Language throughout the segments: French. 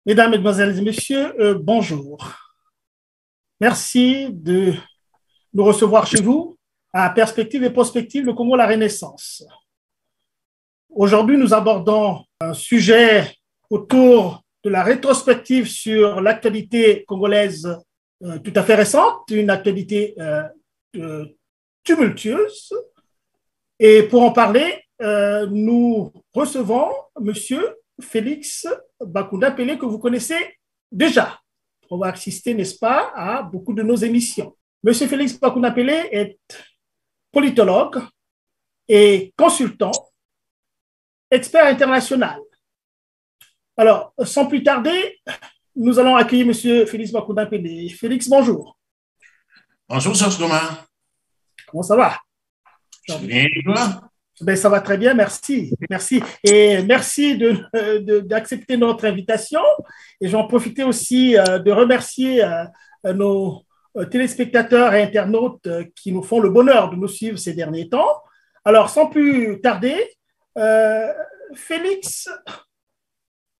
Mesdames, Mesdemoiselles et Messieurs, bonjour. Merci de nous recevoir chez vous à Perspective et Prospective, le Congo, la Renaissance. Aujourd'hui, nous abordons un sujet autour de la rétrospective sur l'actualité congolaise tout à fait récente, une actualité tumultueuse. Et pour en parler, nous recevons Monsieur Félix Bakunda Pelé, que vous connaissez déjà. On va assister, n'est-ce pas, à beaucoup de nos émissions. Monsieur Félix Bakunda Pelé est politologue et consultant, expert international. Alors, sans plus tarder, nous allons accueillir Monsieur Félix Bakunda Pelé. Félix, bonjour. Bonjour, Georges Thomas. Comment ça va? Bien, et toi? Ben, ça va très bien, merci. Merci. Et merci d'accepter notre invitation. Et j'en profite aussi de remercier nos téléspectateurs et internautes qui nous font le bonheur de nous suivre ces derniers temps. Alors, sans plus tarder, Félix,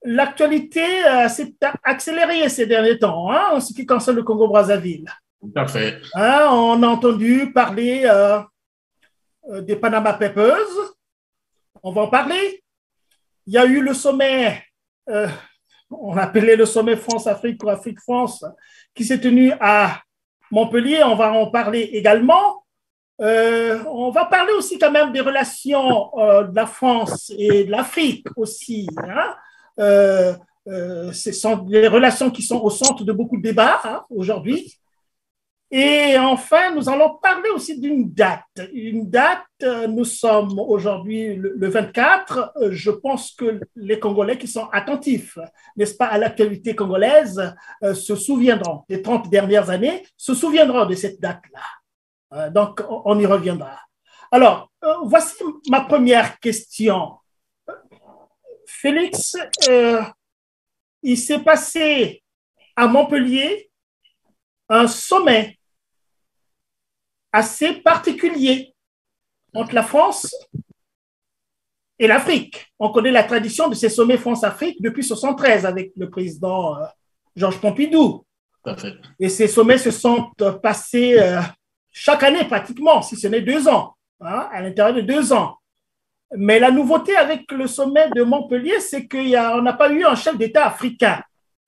l'actualité s'est accélérée ces derniers temps en ce qui concerne le Congo-Brazzaville. Tout à fait. On a entendu parler des Panama Papers. On va en parler. Il y a eu le sommet, on appelait le sommet France-Afrique ou Afrique-France, qui s'est tenu à Montpellier. On va en parler également. On va parler aussi quand même des relations de la France et de l'Afrique aussi. Ce sont des relations qui sont au centre de beaucoup de débats aujourd'hui. Et enfin, nous allons parler aussi d'une date. Une date, nous sommes aujourd'hui le 24. Je pense que les Congolais qui sont attentifs, n'est-ce pas, à l'actualité congolaise, se souviendront des 30 dernières années, se souviendront de cette date-là. Donc, on y reviendra. Alors, voici ma première question. Félix, il s'est passé à Montpellier un sommet assez particulier entre la France et l'Afrique. On connaît la tradition de ces sommets France-Afrique depuis 1973 avec le président Georges Pompidou. Parfait. Et ces sommets se sont passés chaque année pratiquement, si ce n'est 2 ans, à l'intérieur de 2 ans. Mais la nouveauté avec le sommet de Montpellier, c'est qu'on n'a pas eu un chef d'État africain.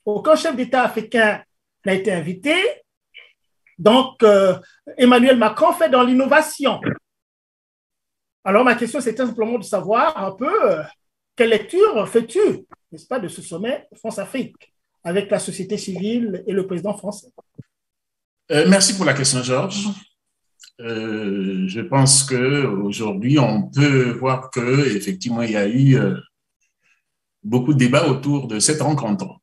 Aucun chef d'État africain n'a été invité. Donc, Emmanuel Macron fait dans l'innovation. Alors, ma question, c'est simplement de savoir un peu quelle lecture fais-tu, n'est-ce pas, de ce sommet France-Afrique avec la société civile et le président français? Merci pour la question, Georges. Je pense qu'aujourd'hui, on peut voir qu'effectivement, il y a eu beaucoup de débats autour de cette rencontre.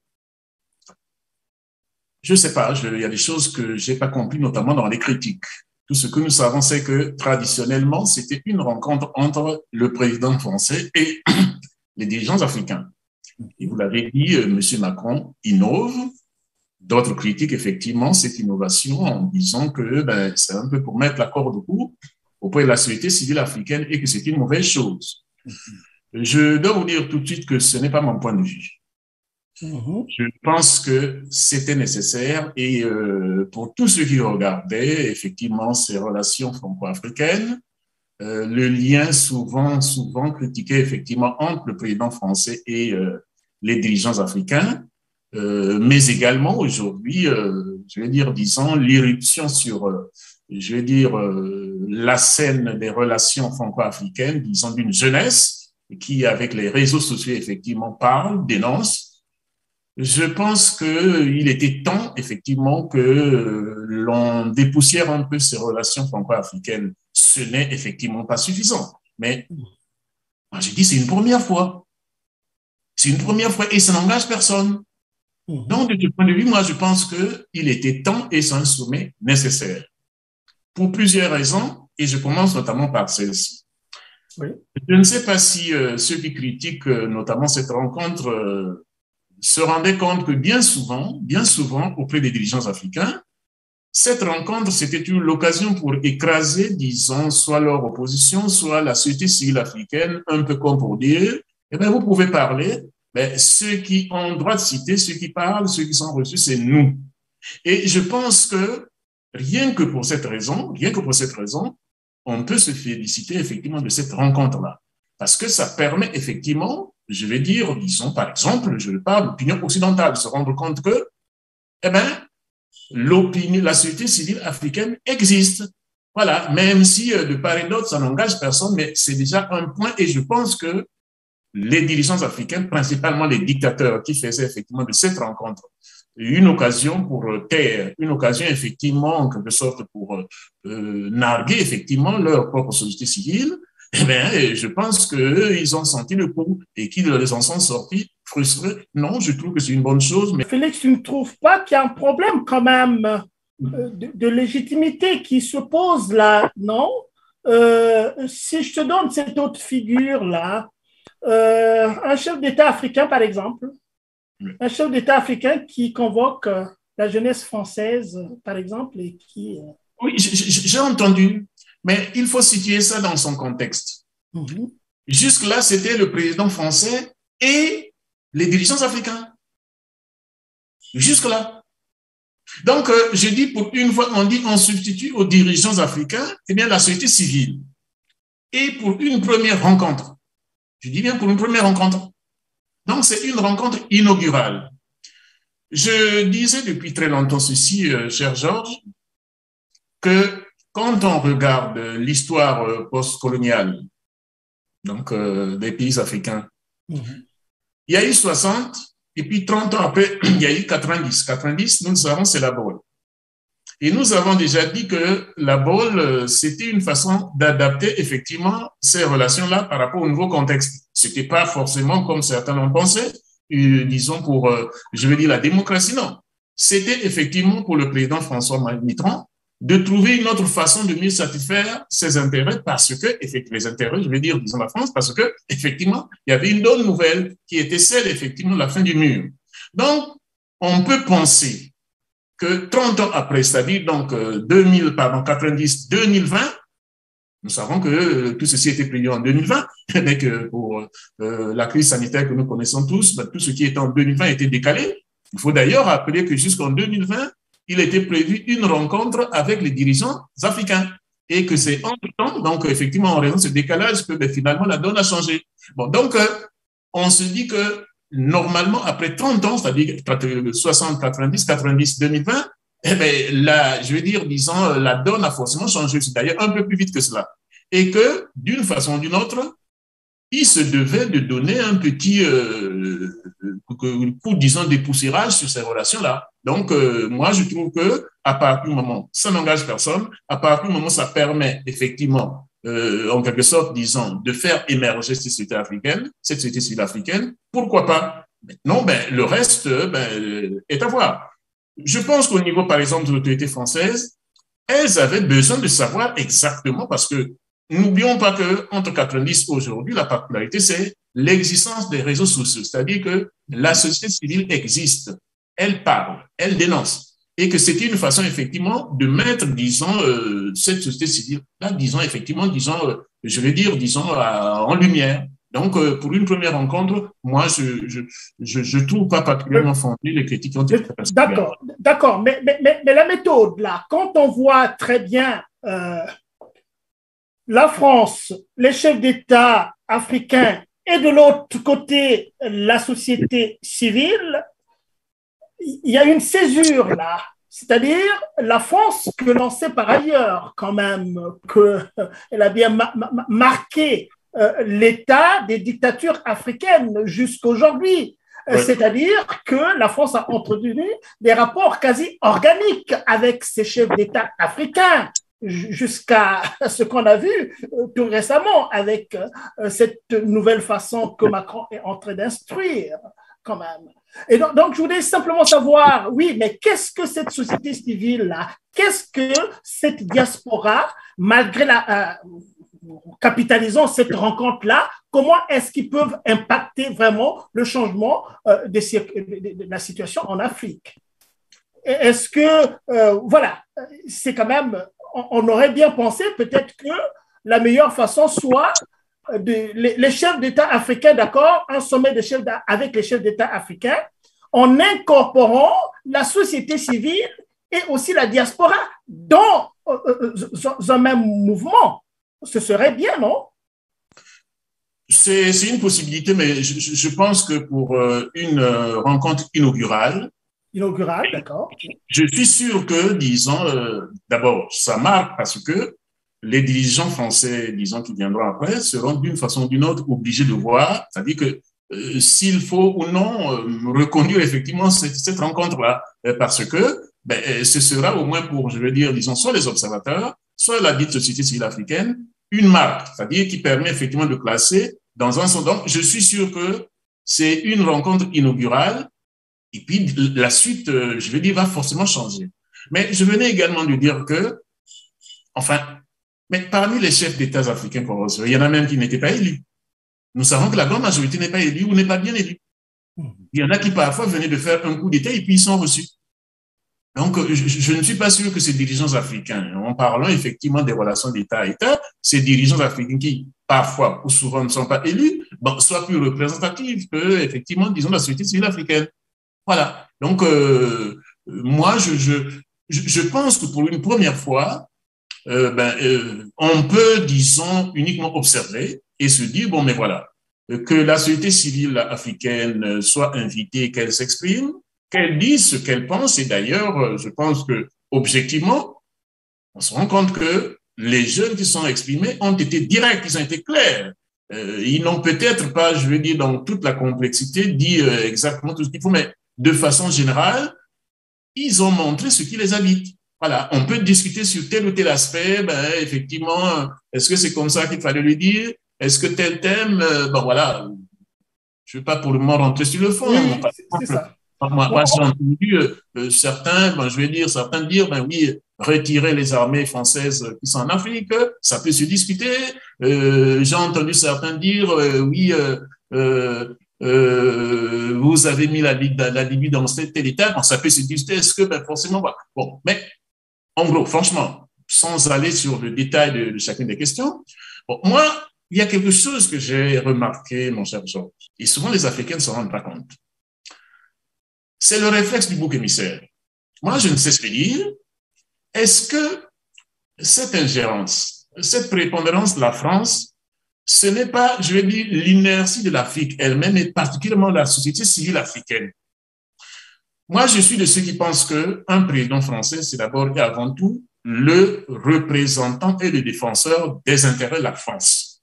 Je ne sais pas, il y a des choses que je n'ai pas compris, notamment dans les critiques. Tout ce que nous savons, c'est que traditionnellement, c'était une rencontre entre le président français et les dirigeants africains. Et vous l'avez dit, M. Macron innove. D'autres critiquent effectivement cette innovation en disant que c'est un peu pour mettre la corde au cou auprès de la société civile africaine et que c'est une mauvaise chose. Je dois vous dire tout de suite que ce n'est pas mon point de vue. Je pense que c'était nécessaire et pour tous ceux qui regardaient effectivement ces relations franco-africaines, le lien souvent critiqué effectivement entre le président français et les dirigeants africains, mais également aujourd'hui, je vais dire, disons, l'irruption sur, je vais dire, la scène des relations franco-africaines, disons, d'une jeunesse qui, avec les réseaux sociaux, effectivement, parle, dénonce. Je pense qu'il était temps, effectivement, que l'on dépoussière un peu ces relations franco-africaines. Ce n'est effectivement pas suffisant. Mais, moi, je dis, c'est une première fois. C'est une première fois et ça n'engage personne. Donc, de ce point de vue, moi, je pense qu'il était temps et c'est un sommet nécessaire. Pour plusieurs raisons, et je commence notamment par celle-ci. Oui. Je ne sais pas si ceux qui critiquent notamment cette rencontre se rendaient compte que bien souvent, auprès des dirigeants africains, cette rencontre, c'était l'occasion pour écraser, disons, soit leur opposition, soit la société civile africaine, un peu comme pour dire, eh bien, vous pouvez parler, ben, ceux qui ont droit de citer, ceux qui parlent, ceux qui sont reçus, c'est nous. Et je pense que rien que pour cette raison, on peut se féliciter effectivement de cette rencontre-là. Parce que ça permet effectivement, je vais dire, disons par exemple, je parle d'opinion occidentale, de se rendre compte que, eh ben, la société civile africaine existe. Voilà, même si de part et d'autre, ça n'engage personne, mais c'est déjà un point et je pense que les dirigeants africains, principalement les dictateurs qui faisaient effectivement de cette rencontre une occasion pour taire, une occasion effectivement en quelque sorte pour narguer effectivement leur propre société civile, eh bien, je pense qu'ils ont senti le coup et qu'ils les en sont sortis frustrés. Non, je trouve que c'est une bonne chose. Mais Félix, tu ne trouves pas qu'il y a un problème quand même de légitimité qui se pose là, non? Si je te donne cette autre figure-là, un chef d'État africain, par exemple, un chef d'État africain qui convoque la jeunesse française, par exemple, et qui... Oui, j'ai entendu, mais il faut situer ça dans son contexte. Jusque-là, c'était le président français et les dirigeants africains. Jusque-là. Donc, je dis pour une fois, on dit on substitue aux dirigeants africains, eh bien, la société civile. Et pour une première rencontre, je dis bien pour une première rencontre. Donc, c'est une rencontre inaugurale. Je disais depuis très longtemps ceci, cher Georges, que quand on regarde l'histoire postcoloniale, donc des pays africains, il y a eu 60, et puis 30 ans après, il y a eu 90. 90, nous savons, c'est la bolle. Et nous avons déjà dit que la bolle, c'était une façon d'adapter effectivement ces relations-là par rapport au nouveau contexte. C'était pas forcément comme certains l'ont pensé, disons pour, je veux dire, la démocratie, non. C'était effectivement pour le président François Mitterrand de trouver une autre façon de mieux satisfaire ses intérêts parce que, effectivement, les intérêts, je veux dire, disons la France, parce que, effectivement, il y avait une bonne nouvelle qui était celle, effectivement, de la fin du mur. Donc, on peut penser que 30 ans après, c'est-à-dire donc 90, 2020, nous savons que tout ceci était prévu en 2020, mais que pour la crise sanitaire que nous connaissons tous, tout ce qui était en 2020 était décalé. Il faut d'ailleurs rappeler que jusqu'en 2020, il était prévu une rencontre avec les dirigeants africains et que c'est entre-temps, donc effectivement en raison de ce décalage, que finalement la donne a changé. Bon, donc on se dit que normalement, après 30 ans, c'est-à-dire 60, 90, 90, 2020, eh bien, je veux dire, disons, la donne a forcément changé. C'est d'ailleurs un peu plus vite que cela. Et que, d'une façon ou d'une autre, il se devait de donner un petit coup, disons, dépoussiérage sur ces relations-là. Donc, moi, je trouve que à partir du moment, ça n'engage personne, à partir du moment, ça permet effectivement, en quelque sorte, disons, de faire émerger cette société civile africaine, pourquoi pas? Maintenant, ben, le reste est à voir. Je pense qu'au niveau, par exemple, de l'autorité française, elles avaient besoin de savoir exactement parce que n'oublions pas qu'entre 90 aujourd'hui, la particularité, c'est l'existence des réseaux sociaux. C'est-à-dire que la société civile existe, elle parle, elle dénonce. Et que c'était une façon, effectivement, de mettre, disons, cette société civile-là, disons, effectivement, disons, je vais dire, disons, en lumière. Donc, pour une première rencontre, moi, je trouve pas particulièrement fondé les critiques qui ont été faites. D'accord. Mais la méthode, là, quand on voit très bien la France, les chefs d'État africains et de l'autre côté, la société civile, il y a une césure là. C'est-à-dire la France que l'on sait par ailleurs quand même qu'elle a bien marqué l'état des dictatures africaines jusqu'aujourd'hui. Oui. C'est-à-dire que la France a entretenu des rapports quasi organiques avec ses chefs d'État africains jusqu'à ce qu'on a vu tout récemment avec cette nouvelle façon que Macron est en train d'instruire quand même. Et donc, je voulais simplement savoir, oui, mais qu'est-ce que cette société civile-là, qu'est-ce que cette diaspora, malgré capitalisant cette rencontre-là, comment est-ce qu'ils peuvent impacter vraiment le changement de la situation en Afrique? Est-ce que, voilà, c'est quand même, on aurait bien pensé peut-être que la meilleure façon soit les chefs d'État africains, d'accord, un sommet de chefs avec les chefs d'État africains, en incorporant la société civile et aussi la diaspora dans un même mouvement. Ce serait bien, non? C'est une possibilité, mais je pense que pour une rencontre inaugurale, D'accord. je suis sûr que, disons, d'abord, ça marque parce que les dirigeants français, disons, qui viendront après, seront d'une façon ou d'une autre obligés de voir, c'est-à-dire que s'il faut ou non reconduire effectivement cette rencontre-là, parce que ce sera au moins pour, je veux dire, disons, soit les observateurs, soit la dite société civile africaine, une marque, c'est-à-dire qui permet effectivement de classer dans un sens. Donc, je suis sûr que c'est une rencontre inaugurale et puis la suite, je veux dire, va forcément changer. Mais je venais également de dire que, enfin, mais parmi les chefs d'État africains qu'on reçoit, il y en a même qui n'étaient pas élus. Nous savons que la grande majorité n'est pas élue ou n'est pas bien élue. Il y en a qui parfois venaient de faire un coup d'État et puis ils sont reçus. Donc, je ne suis pas sûr que ces dirigeants africains, en parlant effectivement des relations d'État à État, ces dirigeants africains qui parfois ou souvent ne sont pas élus, bon, soient plus représentatifs que, effectivement, disons, la société civile africaine. Voilà. Donc, moi, je pense que pour une première fois, on peut, disons, uniquement observer et se dire, bon, mais voilà, que la société civile africaine soit invitée, qu'elle s'exprime, qu'elle dise ce qu'elle pense. Et d'ailleurs, je pense que, objectivement, on se rend compte que les jeunes qui sont exprimés ont été directs, ils ont été clairs. Ils n'ont peut-être pas, je veux dire, dans toute la complexité, dit exactement tout ce qu'il faut, mais de façon générale, ils ont montré ce qui les habite. Voilà, on peut discuter sur tel ou tel aspect, effectivement, est-ce que c'est comme ça qu'il fallait le dire? Est-ce que tel thème, bon voilà, je ne veux pas pour le moment rentrer sur le fond. Oui, c'est ça. Moi j'ai entendu certains, je vais dire, certains dire, oui, retirer les armées françaises qui sont en Afrique, ça peut se discuter. J'ai entendu certains dire, oui, vous avez mis la Libye dans tel état, bon, ça peut se discuter, est-ce que, forcément, voilà. Bon, mais en gros, franchement, sans aller sur le détail de chacune des questions, bon, moi, il y a quelque chose que j'ai remarqué, mon cher Georges, et souvent les Africains ne se rendent pas compte. C'est le réflexe du bouc émissaire. Moi, je ne sais ce que dire. Est-ce que cette ingérence, cette prépondérance de la France, ce n'est pas, je vais dire, l'inertie de l'Afrique elle-même, et particulièrement la société civile africaine? Moi, je suis de ceux qui pensent qu'un président français, c'est d'abord et avant tout le représentant et le défenseur des intérêts de la France.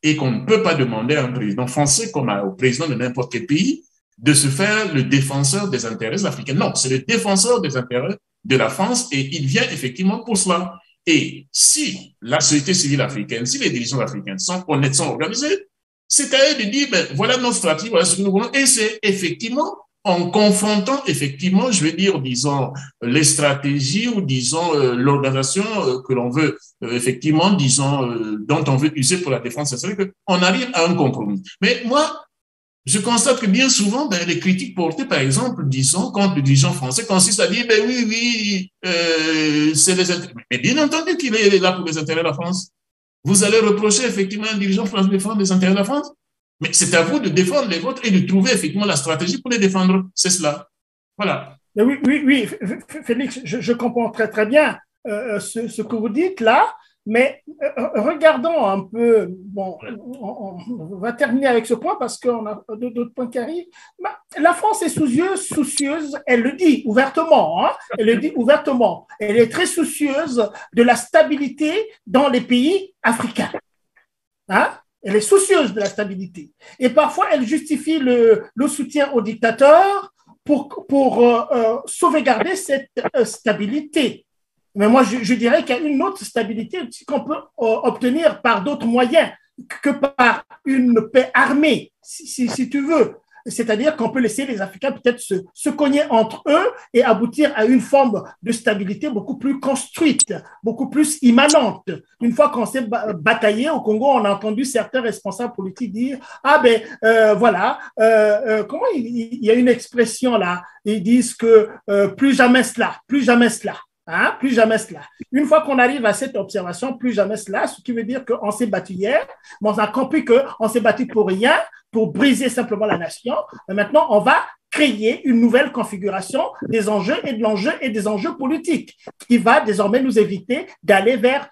Et qu'on ne peut pas demander à un président français, comme au président de n'importe quel pays, de se faire le défenseur des intérêts africains. Non, c'est le défenseur des intérêts de la France et il vient effectivement pour cela. Et si la société civile africaine, si les dirigeants africains sont honnêtes, sont organisés, c'est à eux de dire, voilà notre stratégie, voilà ce que nous voulons. Et c'est effectivement en confrontant effectivement, je vais dire, disons, les stratégies ou disons l'organisation que l'on veut effectivement, disons, dont on veut user pour la défense, c'est vrai qu'on arrive à un compromis. Mais moi, je constate que bien souvent, les critiques portées, par exemple, disons, contre le dirigeant français, consistent à dire, oui, c'est les intérêts. Mais bien entendu qu'il est là pour les intérêts de la France. Vous allez reprocher effectivement à un dirigeant français de défendre les intérêts de la France, mais c'est à vous de défendre les vôtres et de trouver effectivement la stratégie pour les défendre. C'est cela. Voilà. Oui, Félix, je comprends très, très bien ce que vous dites là. Mais regardons un peu, bon, on va terminer avec ce point parce qu'on a d'autres points qui arrivent. La France est soucieuse, elle le dit ouvertement, hein, elle le dit ouvertement. Elle est très soucieuse de la stabilité dans les pays africains. Hein? Elle est soucieuse de la stabilité. Et parfois, elle justifie le soutien aux dictateurs pour sauvegarder cette stabilité. Mais moi, je dirais qu'il y a une autre stabilité qu'on peut obtenir par d'autres moyens que par une paix armée, si tu veux. C'est-à-dire qu'on peut laisser les Africains peut-être se cogner entre eux et aboutir à une forme de stabilité beaucoup plus construite, beaucoup plus immanente. Une fois qu'on s'est bataillé au Congo, on a entendu certains responsables politiques dire « Ah voilà, comment il y a une expression là, ils disent que plus jamais cela, plus jamais cela ». Hein, plus jamais cela. Une fois qu'on arrive à cette observation, plus jamais cela, ce qui veut dire qu'on s'est battu hier, mais on a compris qu'on s'est battu pour rien, pour briser simplement la nation. Et maintenant, on va créer une nouvelle configuration des enjeux et de l'enjeu et des enjeux politiques qui va désormais nous éviter d'aller vers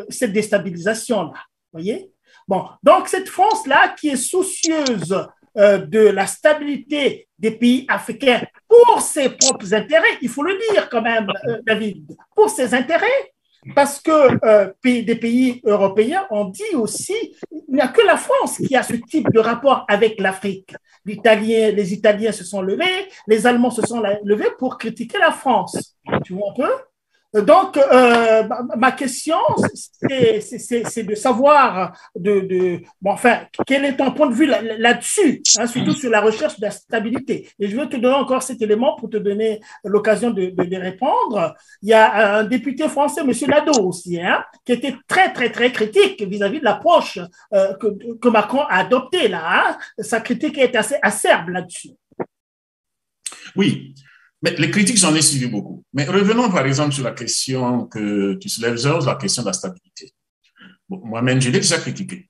cette déstabilisation-là. Voyez? Bon, donc cette France-là qui est soucieuse de la stabilité des pays africains pour ses propres intérêts, il faut le dire quand même, David, pour ses intérêts, parce que des pays européens ont dit aussi, il n'y a que la France qui a ce type de rapport avec l'Afrique. Les Italiens se sont levés, les Allemands se sont levés pour critiquer la France. Tu vois un peu? Donc, ma question, c'est de savoir, bon, enfin, quel est ton point de vue là-dessus, hein, surtout sur la recherche de la stabilité. Et je veux te donner encore cet élément pour te donner l'occasion de répondre. Il y a un député français, M. Nadeau aussi, hein, qui était très, très, très critique vis-à-vis de l'approche que Macron a adoptée là. Hein. Sa critique est assez acerbe là-dessus. Oui. Mais les critiques, j'en ai suivi beaucoup. Mais revenons par exemple sur la question que tu soulèves, Georges, la question de la stabilité. Bon, moi-même, je l'ai déjà critiqué.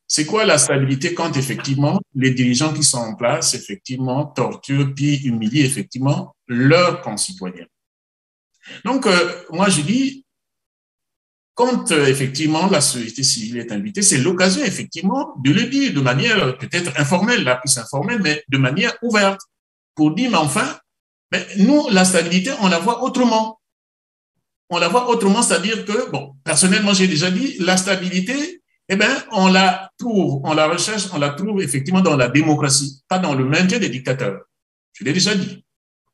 C'est quoi la stabilité quand effectivement les dirigeants qui sont en place, effectivement, torturent puis humilient effectivement leurs concitoyens? Donc, moi, je dis, quand effectivement la société civile est invitée, c'est l'occasion effectivement de le dire de manière peut-être informelle, la plus informelle, mais de manière ouverte, pour dire, mais enfin, mais nous, la stabilité, on la voit autrement. On la voit autrement, c'est-à-dire que, bon, personnellement, j'ai déjà dit, la stabilité, eh bien, on la trouve, on la recherche, on la trouve effectivement dans la démocratie, pas dans le maintien des dictateurs. Je l'ai déjà dit.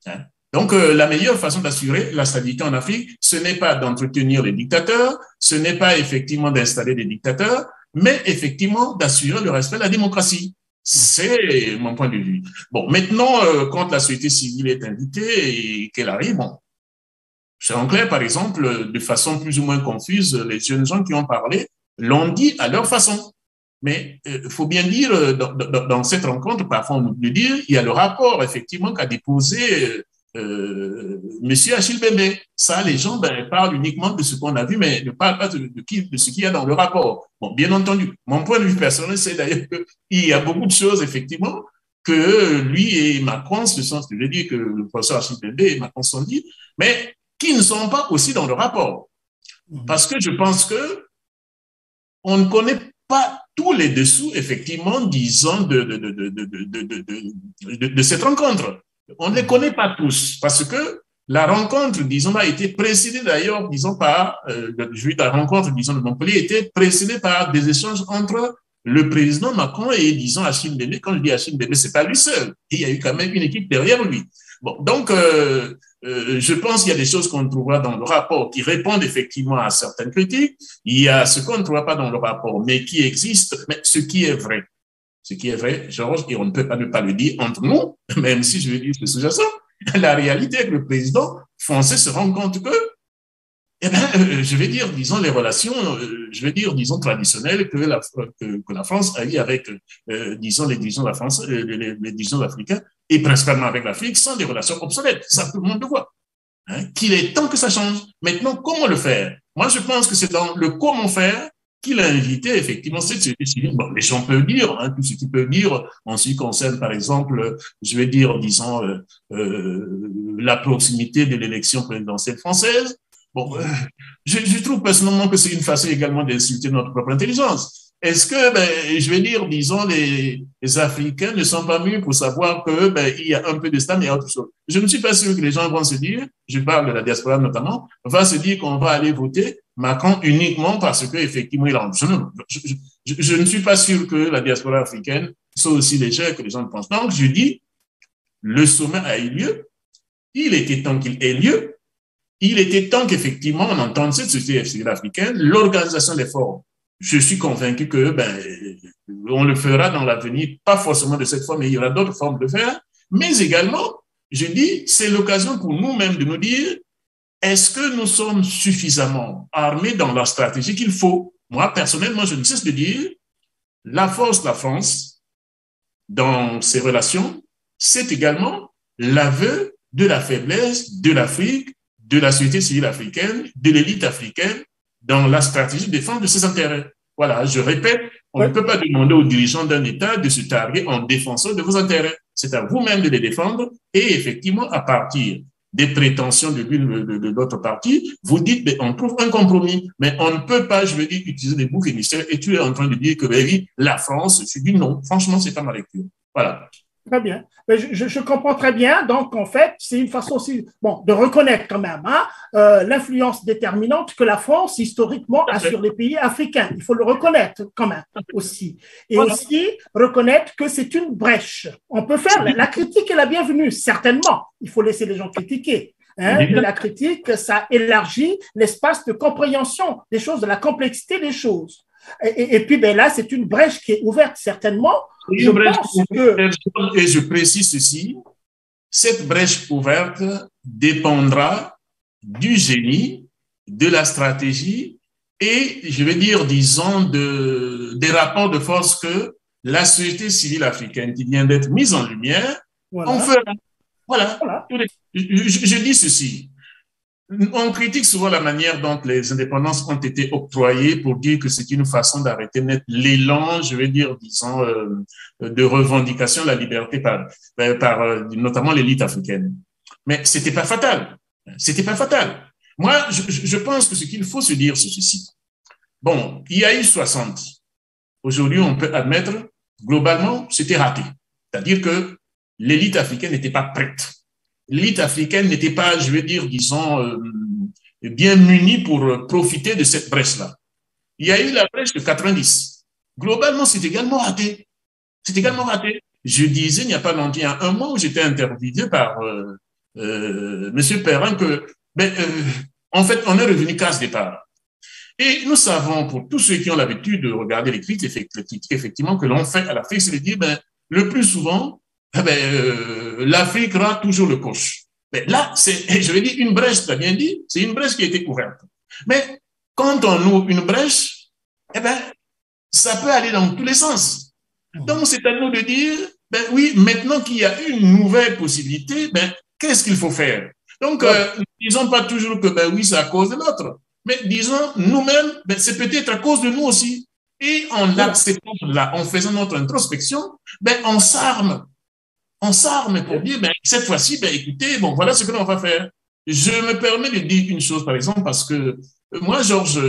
Hein? Donc, la meilleure façon d'assurer la stabilité en Afrique, ce n'est pas d'entretenir les dictateurs, ce n'est pas effectivement d'installer des dictateurs, mais effectivement d'assurer le respect de la démocratie. C'est mon point de vue. Bon, maintenant, quand la société civile est invitée et qu'elle arrive, bon, c'est en clair, par exemple, de façon plus ou moins confuse, les jeunes gens qui ont parlé l'ont dit à leur façon. Mais il faut bien dire, dans cette rencontre, parfois on oublie de dire, il y a le rapport, effectivement, qu'a déposé Monsieur Achille Mbembe. Ça, les gens parlent uniquement de ce qu'on a vu, mais ne parlent pas de ce qu'il y a dans le rapport. Bon, bien entendu, mon point de vue personnel, c'est d'ailleurs qu'il y a beaucoup de choses, effectivement, que lui et Macron, ce sont, je veux dire que le professeur Achille Mbembe et Macron sont dit, mais qui ne sont pas aussi dans le rapport. Parce que je pense que on ne connaît pas tous les dessous, effectivement, disons, de cette rencontre. On ne les connaît pas tous, parce que la rencontre, disons, a été précédée d'ailleurs, disons, par, la rencontre, disons, de Montpellier était précédée par des échanges entre le président Macron et, disons, Achille Mbembe. Quand je dis Achille Mbembe, c'est pas lui seul. Il y a eu quand même une équipe derrière lui. Bon, donc, je pense qu'il y a des choses qu'on trouvera dans le rapport qui répondent effectivement à certaines critiques. Il y a ce qu'on ne trouvera pas dans le rapport, mais qui existe, mais ce qui est vrai. Ce qui est vrai, Georges, et on ne peut pas ne pas le dire entre nous, même si je veux dire ce sous-jacent, la réalité est que le président français se rend compte que, eh bien, je vais dire, disons, les relations, je vais dire, disons, traditionnelles que la France a eues avec, disons, les dirigeants de la France, les dirigeants africains, et principalement avec l'Afrique, sont des relations obsolètes. Ça, tout le monde le voit. Hein, qu'il est temps que ça change. Maintenant, comment le faire? Moi, je pense que c'est dans le comment faire qu'il a invité effectivement cette société civile. Bon, les gens peuvent dire, hein, tout ce qu'ils peuvent dire en ce qui concerne, par exemple, je vais dire, disons, la proximité de l'élection présidentielle française. Bon, je trouve personnellement que c'est une façon également d'insulter notre propre intelligence. Est-ce que, je vais dire, disons, les Africains ne sont pas mûrs pour savoir que il y a un peu de stade et autre chose. Je ne suis pas sûr que les gens vont se dire, je parle de la diaspora notamment, va se dire qu'on va aller voter Macron uniquement parce que effectivement il a. Je ne suis pas sûr que la diaspora africaine soit aussi légère que les gens le pensent. Donc, je dis, le sommet a eu lieu, il était temps qu'il ait lieu. Il était temps qu'effectivement on entende cette société civile africaine, l'organisation des forums. Je suis convaincu que on le fera dans l'avenir, pas forcément de cette forme, mais il y aura d'autres formes de le faire. Mais également, je dis, c'est l'occasion pour nous-mêmes de nous dire, est-ce que nous sommes suffisamment armés dans la stratégie qu'il faut? Moi, personnellement, je ne cesse de dire, la force de la France dans ses relations, c'est également l'aveu de la faiblesse de l'Afrique de la société civile africaine, de l'élite africaine, dans la stratégie de défense de ses intérêts. Voilà, je répète, on ne peut pas demander aux dirigeants d'un État de se targuer en défenseur de vos intérêts. C'est à vous-même de les défendre et effectivement, à partir des prétentions de l'une de l'autre partie, vous dites, mais on trouve un compromis, mais on ne peut pas, je veux dire, utiliser des boucs émissaires et tu es en train de dire que, ben oui, la France, je dis non, franchement, c'est pas ma lecture. Voilà. Très bien. Je comprends très bien. Donc, en fait, c'est une façon aussi bon, de reconnaître quand même l'influence déterminante que la France, historiquement, a sur les pays africains. Il faut le reconnaître quand même aussi. Et voilà. Aussi reconnaître que c'est une brèche. On peut faire la critique est la bienvenue, certainement. Il faut laisser les gens critiquer. La critique, ça élargit l'espace de compréhension des choses, de la complexité des choses. Et puis, ben là, c'est une brèche qui est ouverte, certainement. Et je précise ceci, cette brèche ouverte dépendra du génie, de la stratégie et, je vais dire, disons, des rapports de force que la société civile africaine qui vient d'être mise en lumière, on fera. Voilà. Je dis ceci. On critique souvent la manière dont les indépendances ont été octroyées pour dire que c'est une façon d'arrêter net l'élan, je vais dire, disons, de revendication de la liberté par notamment l'élite africaine. Mais c'était pas fatal. C'était pas fatal. Moi, je pense que ce qu'il faut se dire, c'est ceci. Bon, il y a eu 60. Aujourd'hui, on peut admettre, globalement, c'était raté. C'est-à-dire que l'élite africaine n'était pas prête. L'élite africaine n'était pas, je vais dire, disons, bien munie pour profiter de cette brèche-là. Il y a eu la brèche de 90. Globalement, c'est également raté. C'est également raté. Je disais, il n'y a pas longtemps, il y a un mois où j'étais interviewé par M. Perrin que, en fait, on est revenu casse départ. Et nous savons, pour tous ceux qui ont l'habitude de regarder les critiques, effectivement, que l'on fait à l'Afrique, c'est de dire, le plus souvent, l'Afrique rate toujours le coche. Mais là, c'est, je vais dire, une brèche, tu as bien dit, c'est une brèche qui a été ouverte. Mais quand on ouvre une brèche, ça peut aller dans tous les sens. Donc, c'est à nous de dire, oui, maintenant qu'il y a une nouvelle possibilité, qu'est-ce qu'il faut faire? Donc, ne disons pas toujours que, oui, c'est à cause de l'autre. Mais disons, nous-mêmes, c'est peut-être à cause de nous aussi. Et en l'acceptant là, en faisant notre introspection, on s'arme. On s'arme pour dire, cette fois-ci, écoutez, bon, voilà ce que l'on va faire. Je me permets de dire une chose, par exemple, parce que moi, Georges,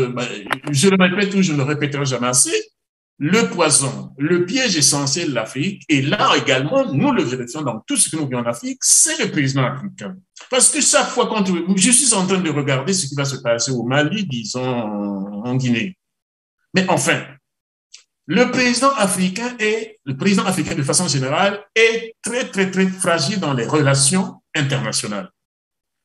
je le répète ou je ne le répéterai jamais assez, le poison, le piège essentiel de l'Afrique, et là également, nous le vérifions dans tout ce que nous vivons en Afrique, c'est le président africain. Parce que chaque fois je suis en train de regarder ce qui va se passer au Mali, disons, en Guinée. Mais enfin, le président africain de façon générale est très, très, très fragile dans les relations internationales.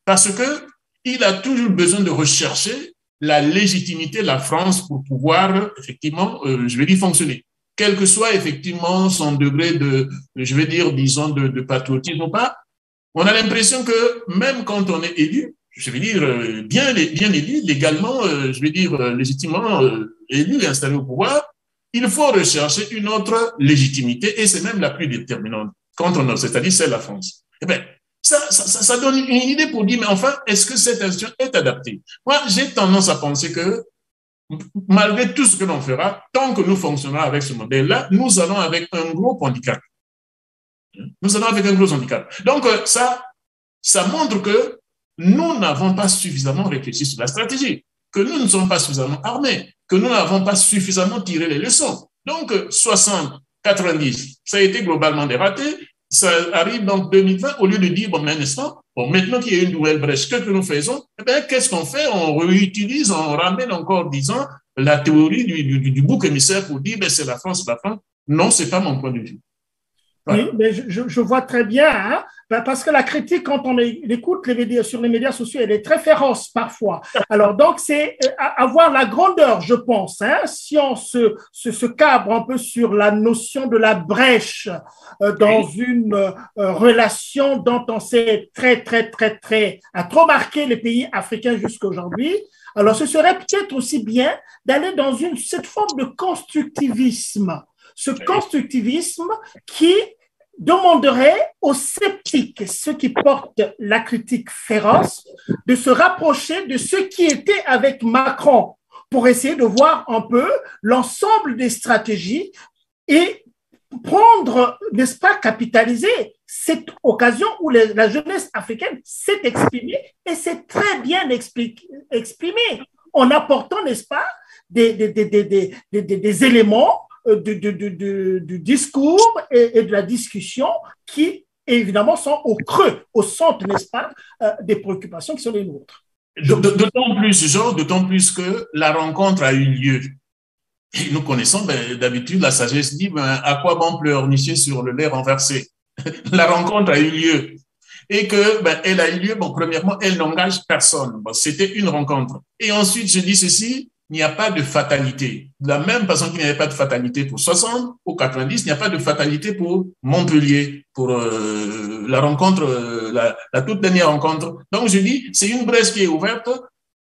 Parce que il a toujours besoin de rechercher la légitimité de la France pour pouvoir, effectivement, je vais dire, fonctionner. Quel que soit, effectivement, son degré de, je vais dire, disons, de patriotisme ou pas, on a l'impression que même quand on est élu, je vais dire, bien élu, légalement, je vais dire, légitimement élu et installé au pouvoir, il faut rechercher une autre légitimité et c'est même la plus déterminante quand on a, c'est-à-dire c'est la France. Ça donne une idée pour dire, mais enfin, est-ce que cette institution est adaptée? Moi, j'ai tendance à penser que malgré tout ce que l'on fera, tant que nous fonctionnerons avec ce modèle-là, nous allons avec un gros handicap. Nous allons avec un gros handicap. Donc, ça montre que nous n'avons pas suffisamment réfléchi sur la stratégie, que nous ne sommes pas suffisamment armés, que nous n'avons pas suffisamment tiré les leçons. Donc, 60, 90, ça a été globalement dératé. Ça arrive donc 2020, au lieu de dire, bon, un instant, bon, maintenant qu'il y a une nouvelle brèche, qu'est-ce que nous faisons? Qu'est-ce qu'on fait? On réutilise, on ramène encore, disons, la théorie du bouc émissaire pour dire, c'est la France, c'est la France. Non, c'est pas mon point de vue. Oui, mais je vois très bien, parce que la critique, quand on écoute les médias, sur les médias sociaux, elle est très féroce parfois. Alors, donc, c'est avoir la grandeur, je pense, si on se cabre un peu sur la notion de la brèche dans une relation dont on sait a trop marqué les pays africains jusqu'à aujourd'hui. Alors, ce serait peut-être aussi bien d'aller dans cette forme de constructivisme. Ce constructivisme qui demanderait aux sceptiques, ceux qui portent la critique féroce, de se rapprocher de ceux qui étaient avec Macron pour essayer de voir un peu l'ensemble des stratégies et prendre, n'est-ce pas, capitaliser cette occasion où la jeunesse africaine s'est exprimée et s'est très bien exprimée en apportant, n'est-ce pas, des éléments du discours et de la discussion qui, évidemment, sont au creux, au centre, n'est-ce pas, des préoccupations qui sont les nôtres. D'autant plus que la rencontre a eu lieu. Et nous connaissons, d'habitude, la sagesse dit, à quoi bon pleurnicher sur le lait renversé? La rencontre a eu lieu. Et que, elle a eu lieu, premièrement, elle n'engage personne. C'était une rencontre. Et ensuite, je dis ceci, il n'y a pas de fatalité. De la même façon qu'il n'y avait pas de fatalité pour 60 ou 90, il n'y a pas de fatalité pour Montpellier, pour la rencontre, la toute dernière rencontre. Donc, je dis, c'est une brèche qui est ouverte.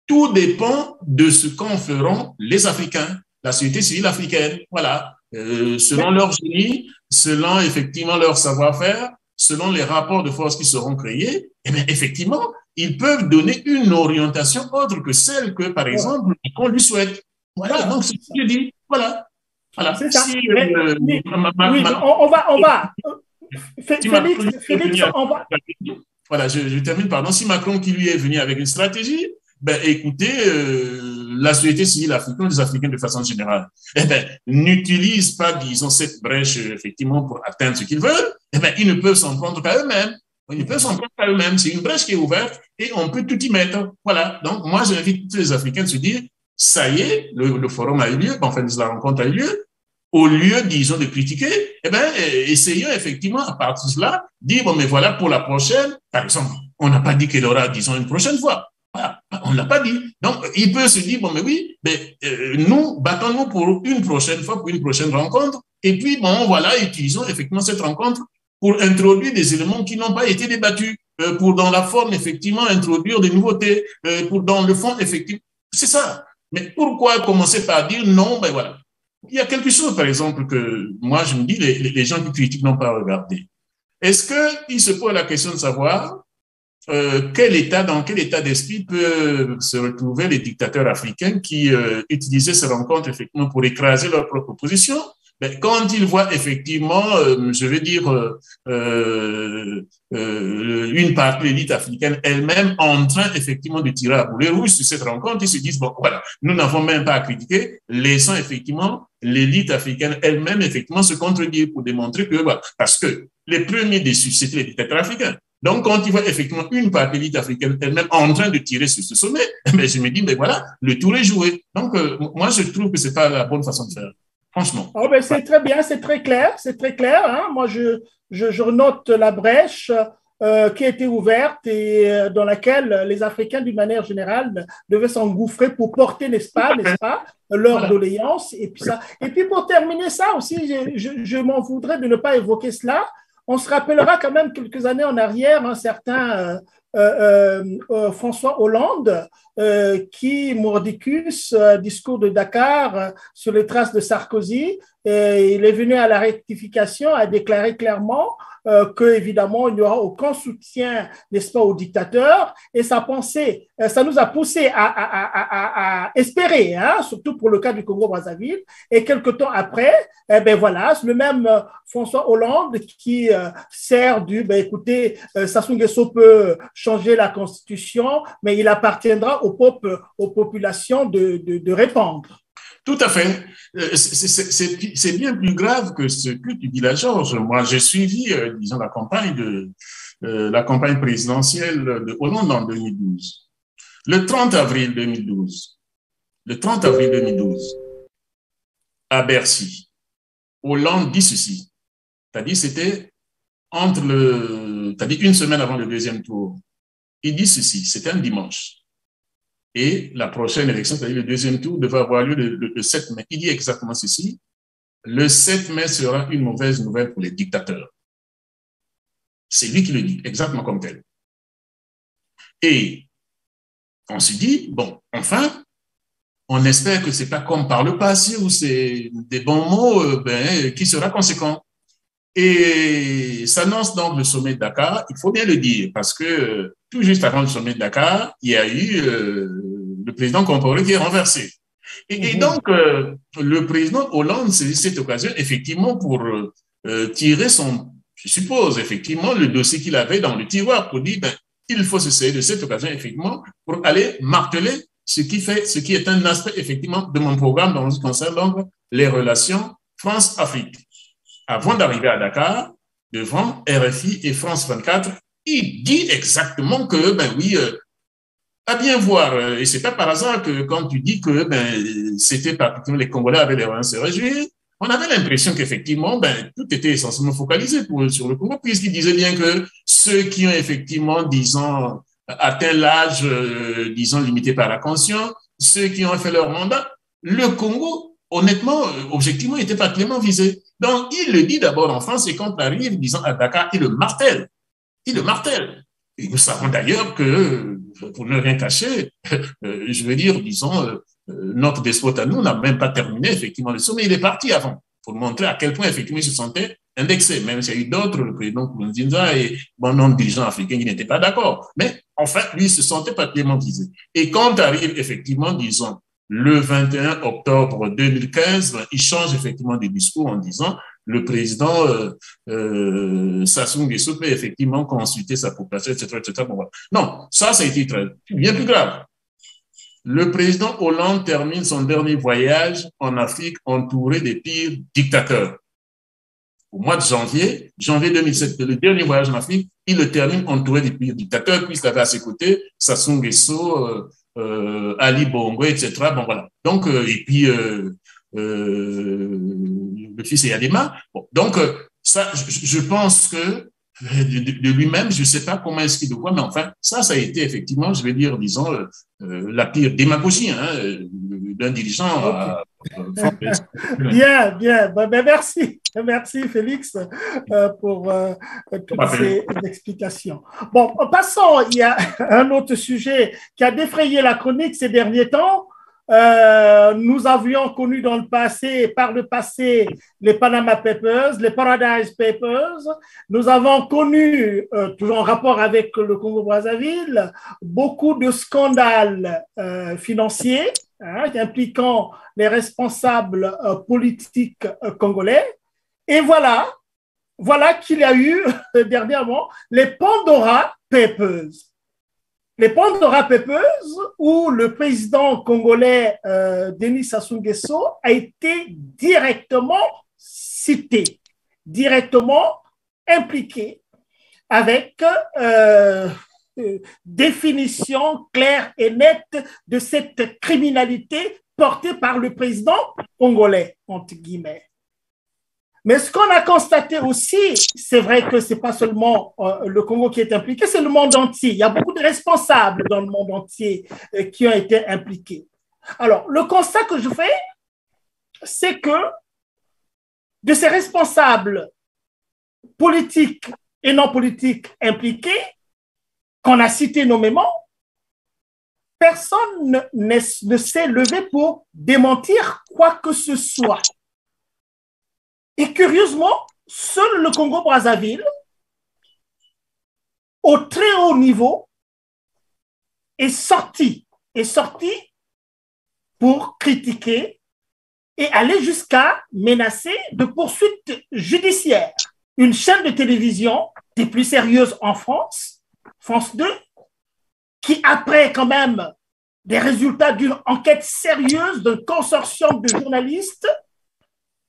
Tout dépend de ce qu'en feront les Africains, la société civile africaine. Voilà. Selon leur génie, selon effectivement leur savoir-faire, selon les rapports de force qui seront créés, eh bien, effectivement, ils peuvent donner une orientation autre que celle que, par exemple, qu'on lui souhaite. Voilà, donc c'est ce que je dis. Voilà. Voilà. C'est ça. On va. Félix, on va. Voilà, je termine, pardon. Si Macron qui lui est venu avec une stratégie, écoutez, la société civile africaine, les Africains de façon générale, n'utilisent pas, disons, cette brèche, effectivement, pour atteindre ce qu'ils veulent, ils ne peuvent s'en prendre qu'à eux-mêmes. Ils peuvent s'en prendre qu'à eux-mêmes. C'est une brèche qui est ouverte et on peut tout y mettre. Voilà. Donc, moi, j'invite tous les Africains à se dire, ça y est, le forum a eu lieu, la rencontre a eu lieu. Au lieu, disons, de critiquer, essayons effectivement, à partir de cela, dire, mais voilà, pour la prochaine, par exemple, on n'a pas dit qu'il y aura, disons, une prochaine fois. Voilà, on ne l'a pas dit. Donc, il peut se dire, nous, battons-nous pour une prochaine fois, pour une prochaine rencontre. Et puis, voilà, utilisons effectivement cette rencontre pour introduire des éléments qui n'ont pas été débattus, pour dans la forme, effectivement, introduire des nouveautés, pour dans le fond, effectivement. C'est ça. Mais pourquoi commencer par dire non, voilà. Il y a quelque chose, par exemple, que moi, je me dis, les gens qui critiquent n'ont pas regardé. Est-ce qu'il se pose la question de savoir dans quel état d'esprit peuvent se retrouver les dictateurs africains qui utilisaient ces rencontres effectivement pour écraser leur propre position? Quand ils voient effectivement, je veux dire, une partie de l'élite africaine elle-même en train effectivement de tirer à boulet rouge sur cette rencontre, ils se disent, voilà, nous n'avons même pas à critiquer, laissons effectivement l'élite africaine elle-même effectivement se contredire pour démontrer que, voilà, parce que les premiers déçus, c'était les dictateurs africains. Donc, quand ils voient effectivement une partie de l'élite africaine elle-même en train de tirer sur ce sommet, je me dis, voilà, le tour est joué. Donc, moi, je trouve que c'est pas la bonne façon de faire. Franchement. C'est très bien, c'est très clair, Hein? Moi, je note la brèche qui a été ouverte et dans laquelle les Africains, d'une manière générale, devaient s'engouffrer pour porter, n'est-ce pas, leur doléance. Et puis, pour terminer ça aussi, je m'en voudrais de ne pas évoquer cela. On se rappellera quand même quelques années en arrière un certain François Hollande qui, mordicus, discours de Dakar sur les traces de Sarkozy, et il est venu à la rectification, a déclaré clairement que évidemment il n'y aura aucun soutien, n'est-ce pas, au dictateur, et ça nous a poussé à espérer, hein, surtout pour le cas du Congo-Brazzaville, et quelque temps après, voilà, le même François Hollande qui sert écoutez, Sassou Nguesso peut changer la constitution, mais il appartiendra au peuple, aux populations de répondre. Tout à fait. C'est bien plus grave que ce que tu dis là, Georges. Moi, j'ai suivi, disons, la campagne présidentielle de Hollande en 2012. Le 30 avril 2012, à Bercy, Hollande dit ceci. C'est-à-dire, c'était une semaine avant le deuxième tour. Il dit ceci, c'était un dimanche. Et la prochaine élection, c'est-à-dire le deuxième tour, devait avoir lieu le 7 mai. Il dit exactement ceci. Le 7 mai sera une mauvaise nouvelle pour les dictateurs. C'est lui qui le dit, exactement comme tel. Et on se dit, enfin, on espère que c'est pas comme par le passé où c'est des bons mots qui sera conséquent. Et s'annonce donc le sommet de Dakar, il faut bien le dire, parce que tout juste avant le sommet de Dakar, il y a eu le président Compaoré qui est renversé. Et donc, le président Hollande saisit cette occasion, effectivement, pour tirer son, je suppose, effectivement, le dossier qu'il avait dans le tiroir, pour dire, ben, il faut se saisir de cette occasion, effectivement, pour aller marteler ce qui est un aspect, effectivement, de mon programme dans ce qui concerne donc les relations France-Afrique. Avant d'arriver à Dakar, devant RFI et France 24, il dit exactement que, ben oui, à bien voir, et c'est pas par hasard que quand tu dis que ben, c'était particulièrement les Congolais avaient les raisons de se réjouir, on avait l'impression qu'effectivement, ben, tout était essentiellement focalisé sur le Congo, puisqu'il disait bien que ceux qui ont effectivement, disons, atteint l'âge, disons, limité par la conscience, ceux qui ont fait leur mandat, le Congo, honnêtement, objectivement, était particulièrement visé. Donc, il le dit d'abord en France, et quand il arrive, disons, à Dakar, il le martèle. Il le martèle. Et nous savons d'ailleurs que, pour ne rien cacher, je veux dire, disons, notre despote à nous n'a même pas terminé effectivement le sommet. Il est parti avant pour montrer à quel point effectivement il se sentait indexé, même s'il y a eu d'autres, le président Nkurunziza et bon nombre de dirigeants africains qui n'étaient pas d'accord. Mais en fait, lui, il se sentait particulièrement visé. Et quand arrive effectivement, disons, le 21 octobre 2015, il change effectivement de discours en disant le président Sassou Nguesso peut effectivement consulter sa population, etc. etc. Bon, voilà. Non, ça a été bien plus grave. Le président Hollande termine son dernier voyage en Afrique entouré des pires dictateurs. Au mois de janvier 2007, le dernier voyage en Afrique, il le termine entouré des pires dictateurs, puisqu'il avait à ses côtés Sassou Nguesso, Ali Bongo, etc. Bon, voilà. Donc, et puis, le fils Yadema. Bon, donc, ça, je pense que de lui-même, je ne sais pas comment est-ce qu'il le voit, mais enfin, ça a été effectivement, je vais dire, disons, la pire démagogie d'un dirigeant. Bien, bien. Ben, merci. Merci, Félix, pour toutes ces explications. Bon, passons, il y a un autre sujet qui a défrayé la chronique ces derniers temps. Nous avions connu par le passé, les Panama Papers, les Paradise Papers. Nous avons connu, toujours en rapport avec le Congo-Brazzaville, beaucoup de scandales financiers impliquant les responsables politiques congolais. Et voilà qu'il y a eu dernièrement les Pandora Papers. Les Pandora Papers, où le président congolais Denis Sassou Nguesso a été directement cité, directement impliqué, avec définition claire et nette de cette criminalité portée par le président congolais, entre guillemets. Mais ce qu'on a constaté aussi, c'est vrai que ce n'est pas seulement le Congo qui est impliqué, c'est le monde entier. Il y a beaucoup de responsables dans le monde entier qui ont été impliqués. Alors, le constat que je fais, c'est que de ces responsables politiques et non politiques impliqués, qu'on a cités nommément, personne ne s'est levé pour démentir quoi que ce soit. Et curieusement, seul le Congo-Brazzaville, au très haut niveau, est sorti pour critiquer et aller jusqu'à menacer de poursuites judiciaires. Une chaîne de télévision des plus sérieuses en France, France 2, qui après quand même des résultats d'une enquête sérieuse d'un consortium de journalistes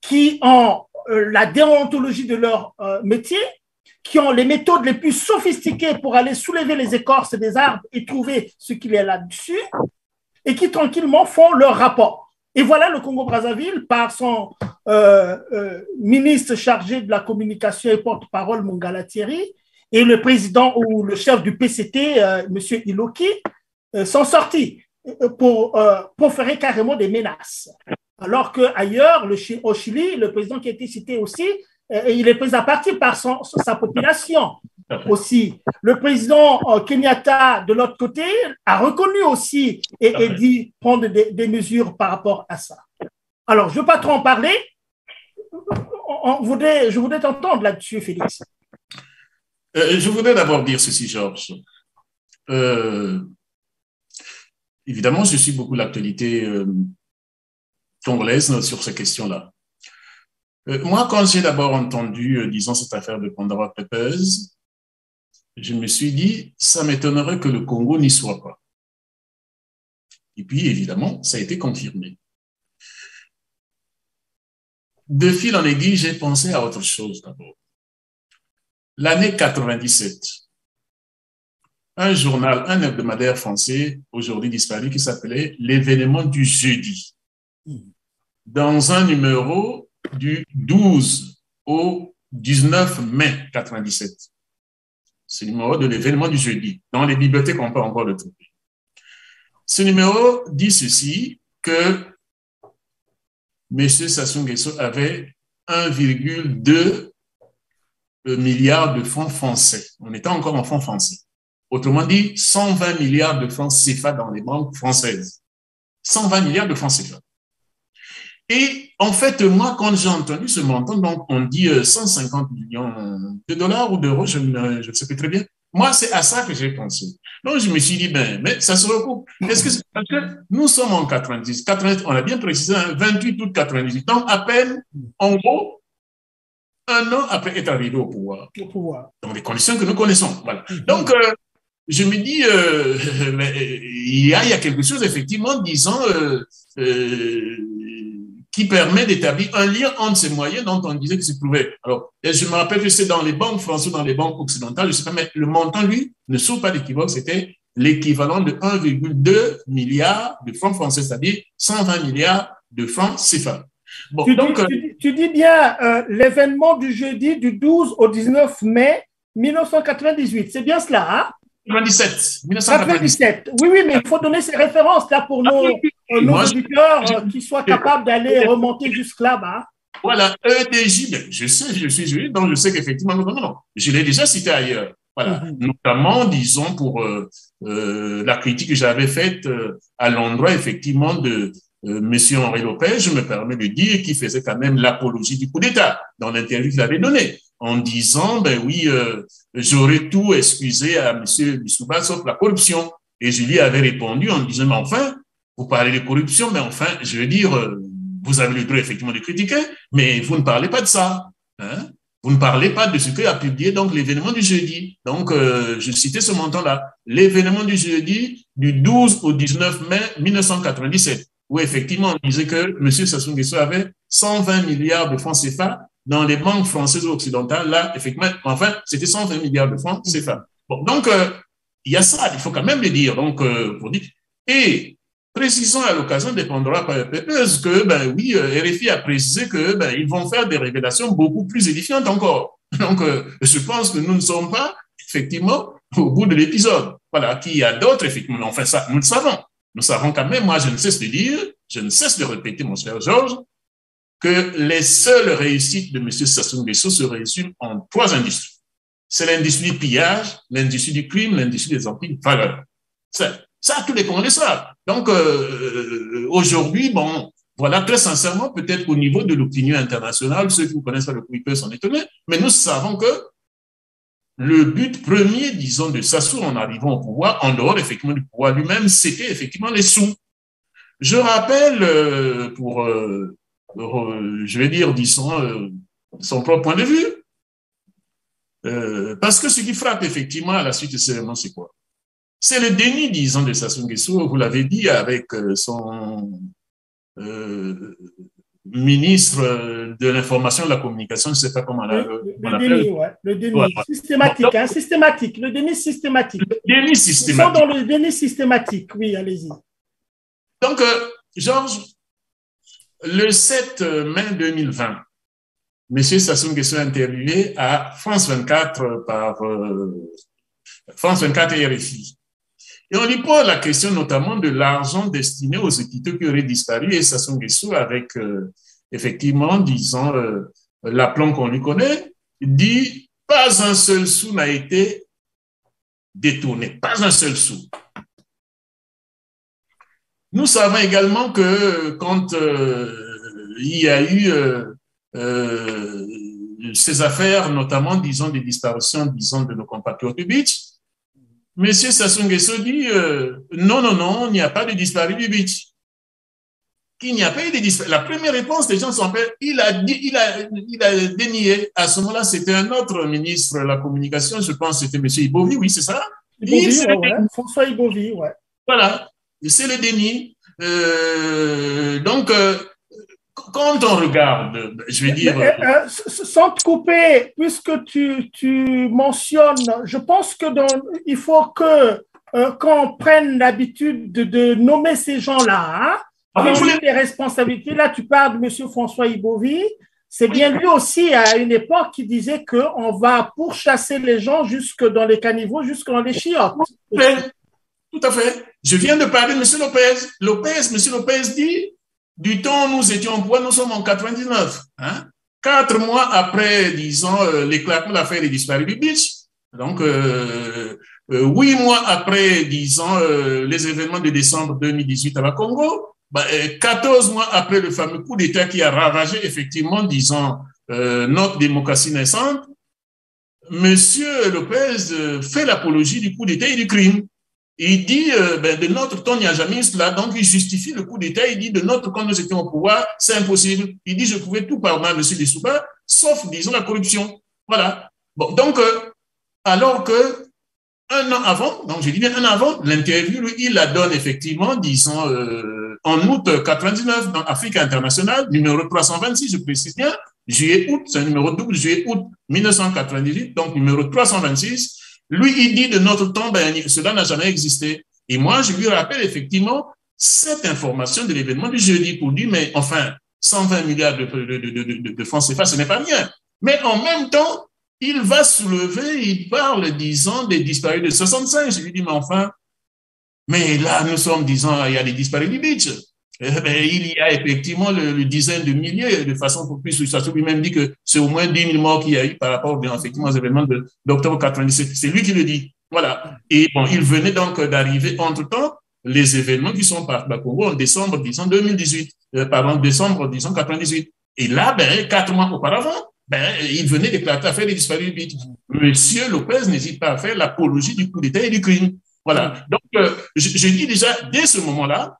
qui ont la déontologie de leur métier, qui ont les méthodes les plus sophistiquées pour aller soulever les écorces des arbres et trouver ce qu'il y a là-dessus, et qui tranquillement font leur rapport. Et voilà le Congo-Brazzaville, par son ministre chargé de la communication et porte-parole, Mongala Thierry, et le président ou le chef du PCT, M. Iloki, sont sortis pour proférer carrément des menaces. Alors qu'ailleurs, au Chili, le président qui a été cité aussi, il est pris à partie par sa population aussi. Le président Kenyatta, de l'autre côté, a reconnu aussi et dit prendre des mesures par rapport à ça. Alors, je ne veux pas trop en parler. je voudrais t'entendre là-dessus, Félix. Je voudrais d'abord dire ceci, Georges. Évidemment, je suis beaucoup l'actualité congolaise sur ces questions-là. Moi, quand j'ai d'abord entendu, disons, cette affaire de Pandora Papers, je me suis dit, ça m'étonnerait que le Congo n'y soit pas. Et puis, évidemment, ça a été confirmé. De fil en aiguille, j'ai pensé à autre chose d'abord. L'année 97, un journal, un hebdomadaire français, aujourd'hui disparu, qui s'appelait L'événement du jeudi. Dans un numéro du 12 au 19 mai 97. C'est le numéro de l'événement du jeudi. Dans les bibliothèques, on peut encore le trouver. Ce numéro dit ceci, que M. Sassou Nguesso avait 1,2 milliard de francs français. On était encore en francs français. Autrement dit, 120 milliards de francs CFA dans les banques françaises. 120 milliards de francs CFA. Et en fait, moi, quand j'ai entendu ce montant, donc on dit 150 millions de dollars ou d'euros, je ne sais plus très bien. Moi, c'est à ça que j'ai pensé. Donc, je me suis dit, mais ça se recoupe. Est-ce que c'est parce que nous sommes en 90, on a bien précisé, 28 août 98, donc à peine, en gros, un an après être arrivé au pouvoir. Dans les conditions que nous connaissons. Voilà. Donc, je me dis, il y a quelque chose, effectivement, disons, qui permet d'établir un lien entre ces moyens dont on disait que se trouvaient. Alors, je me rappelle que c'est dans les banques françaises, dans les banques occidentales, je ne sais pas, mais le montant, lui, ne souffre pas d'équivoque, c'était l'équivalent de 1,2 milliard de francs français, c'est-à-dire 120 milliards de francs CFA. Bon, tu dis bien l'événement du jeudi du 12 au 19 mai 1998, c'est bien cela, hein? 1997. Oui, mais il faut donner ces références là pour nos auditeurs qui soient capables d'aller remonter jusque là-bas. Voilà, EDJ, je sais, je suis juriste, donc je sais qu'effectivement, non, je l'ai déjà cité ailleurs. Voilà, notamment, disons, pour la critique que j'avais faite à l'endroit, effectivement, de Monsieur Henri Lopez, je me permets de dire qu'il faisait quand même l'apologie du coup d'État dans l'interview qu'il avait donnée, en disant, ben oui, j'aurais tout excusé à Monsieur Bissouba sauf la corruption. Et je lui avais répondu en disant, mais enfin, vous parlez de corruption, mais enfin, je veux dire, vous avez le droit effectivement de critiquer, mais vous ne parlez pas de ça. Hein? Vous ne parlez pas de ce qu'a publié donc l'événement du jeudi. Donc, je citais ce montant-là. L'événement du jeudi du 12 au 19 mai 1997, où effectivement on disait que M. Sassou Nguesso avait 120 milliards de francs CFA dans les banques françaises ou occidentales. Là, effectivement, enfin, c'était 120 milliards de francs CFA. Bon, donc, il y a ça, il faut quand même le dire. Donc, pour dire. Et précisons à l'occasion des Pandora Papers que, ben oui, RFI a précisé que, ben, ils vont faire des révélations beaucoup plus édifiantes encore. Donc, je pense que nous ne sommes pas, effectivement, au bout de l'épisode. Voilà, qu'il y a d'autres, effectivement. Enfin, ça, nous le savons. Nous savons quand même, moi, je ne cesse de dire, je ne cesse de répéter, mon cher Georges, que les seules réussites de M. Sassou Nguesso se résument en 3 industries. C'est l'industrie du pillage, l'industrie du crime, l'industrie des empires de valeur. Ça, tous les Congolais savent. Donc, aujourd'hui, bon, voilà, très sincèrement, peut-être qu'au niveau de l'opinion internationale, ceux qui ne connaissent pas le coup, ils peuvent s'en étonner, mais nous savons que le but premier, disons, de Sassou en arrivant au pouvoir, en dehors effectivement du pouvoir lui-même, c'était effectivement les sous. Je rappelle, je vais dire, disons, son propre point de vue, parce que ce qui frappe effectivement à la suite de ces événements, c'est quoi? C'est le déni, disons, de Sassou Nguesso, vous l'avez dit, avec son ministre de l'information et de la communication, je ne sais pas comment on l'appelle. Le déni, ouais. Systématique, donc, systématique, le déni systématique. Le déni systématique. Ils sont dans le déni systématique, oui, allez-y. Donc, Georges, le 7 mai 2020, M. Sassou Nguesso est interviewé à France 24 par France 24 et RFI. Et on lui pose la question notamment de l'argent destiné aux hôpitaux qui auraient disparu et Sassou Nguesso, avec effectivement, disons, l'aplomb qu'on lui connaît, dit pas un seul sou n'a été détourné, pas un seul sou. Nous savons également que quand il y a eu ces affaires, notamment, disons, des disparitions, disons, de nos compatriotes du Beach. Monsieur Sassou Nguesso dit non, non, non, il n'y a pas de disparu du Beach. Qu'il n'y a pas eu de disparu. La première réponse des gens sont faits, il a dénié. À ce moment-là, c'était un autre ministre de la communication, je pense que c'était monsieur Ibovi, oui, c'est ça? Ibovi, François Ibovi, ouais. Voilà, c'est le déni. Donc, quand on regarde, je vais dire… sans te couper, puisque tu mentionnes, je pense que il faut que qu'on prenne l'habitude de nommer ces gens-là, qui ont des responsabilités. Là, tu parles de M. François Ibovi. C'est bien lui aussi, à une époque, qui disait qu'on va pourchasser les gens jusque dans les caniveaux, jusque dans les chiottes. Tout à fait. Je viens de parler de M. Lopez. M. Lopez dit, du temps où nous étions au pouvoir, nous sommes en 99. Hein? 4 mois après, disons, l'éclatement de l'affaire des disparus du Beach. Donc, 8 mois après, disons, les événements de décembre 2018 à la Congo. 14 mois après le fameux coup d'État qui a ravagé, effectivement, disons, notre démocratie naissante, M. Lopez fait l'apologie du coup d'État et du crime. Il dit, de notre temps, il n'y a jamais eu cela. Donc, il justifie le coup d'État. Il dit, de notre temps, nous étions au pouvoir, c'est impossible. Il dit, je pouvais tout pardonner à M. Lissouba, sauf, disons, la corruption. Voilà. Bon, donc, alors que, un an avant, donc je dis bien un an avant, l'interview, lui, il la donne effectivement, disons, en août 99, dans Afrique internationale, numéro 326, je précise bien, juillet-août, c'est un numéro double, juillet-août 1998, donc numéro 326. Lui, il dit de notre temps, cela n'a jamais existé. Et moi, je lui rappelle effectivement cette information de l'événement du jeudi pour dire, mais enfin, 120 milliards de francs CFA, ce n'est pas rien. Mais en même temps, il va soulever, il parle, disons, des disparus de 65. Je lui dis, mais enfin, mais là, nous sommes, disons, il y a des disparus du Beach. Il y a effectivement le dizaine de milliers, de façon pour plus, ça lui-même dit que c'est au moins 10 000 morts qu'il y a eu par rapport, effectivement, aux événements d'octobre 97. C'est lui qui le dit. Voilà. Et bon, il venait donc d'arriver, entre-temps, les événements qui sont par Congo en décembre, disons, 2018, décembre, disons, 98. Et là, 4 mois auparavant, il venait d'éclater à faire des disparus du Beach. Monsieur Lopez n'hésite pas à faire l'apologie du coup d'État et du crime. Voilà. Donc, je dis déjà, dès ce moment-là,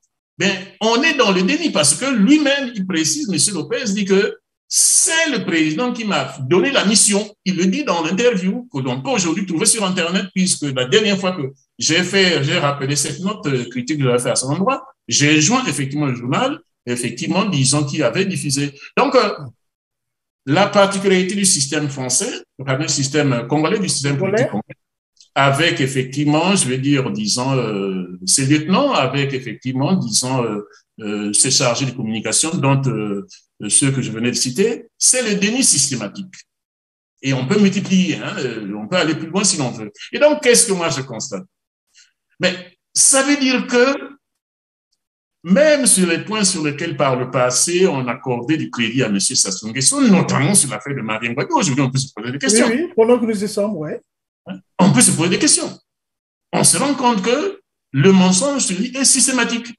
on est dans le déni parce que lui-même, il précise, M. Lopez dit que c'est le président qui m'a donné la mission. Il le dit dans l'interview que l'on peut aujourd'hui trouver sur Internet, puisque la dernière fois que j'ai rappelé cette note critique de l'affaire à son endroit, j'ai joint effectivement le journal, effectivement, disant qu'il avait diffusé. Donc, la particularité du système français, le système congolais, du système politique congolais, avec effectivement, je vais dire, disons, ces lieutenants, avec effectivement, disons, ces chargés de communication, dont ceux que je venais de citer, c'est le déni systématique. Et on peut multiplier, hein, on peut aller plus loin si l'on veut. Et donc, qu'est-ce que moi je constate? Mais ça veut dire que même sur les points sur lesquels par le passé on accordait du crédit à M. Sassou Nguesso, notamment sur l'affaire de Marien Gbagbo, aujourd'hui on peut se poser des questions. Oui, pendant que nous y sommes, ouais. On peut se poser des questions. On se rend compte que le mensonge sur lui est systématique.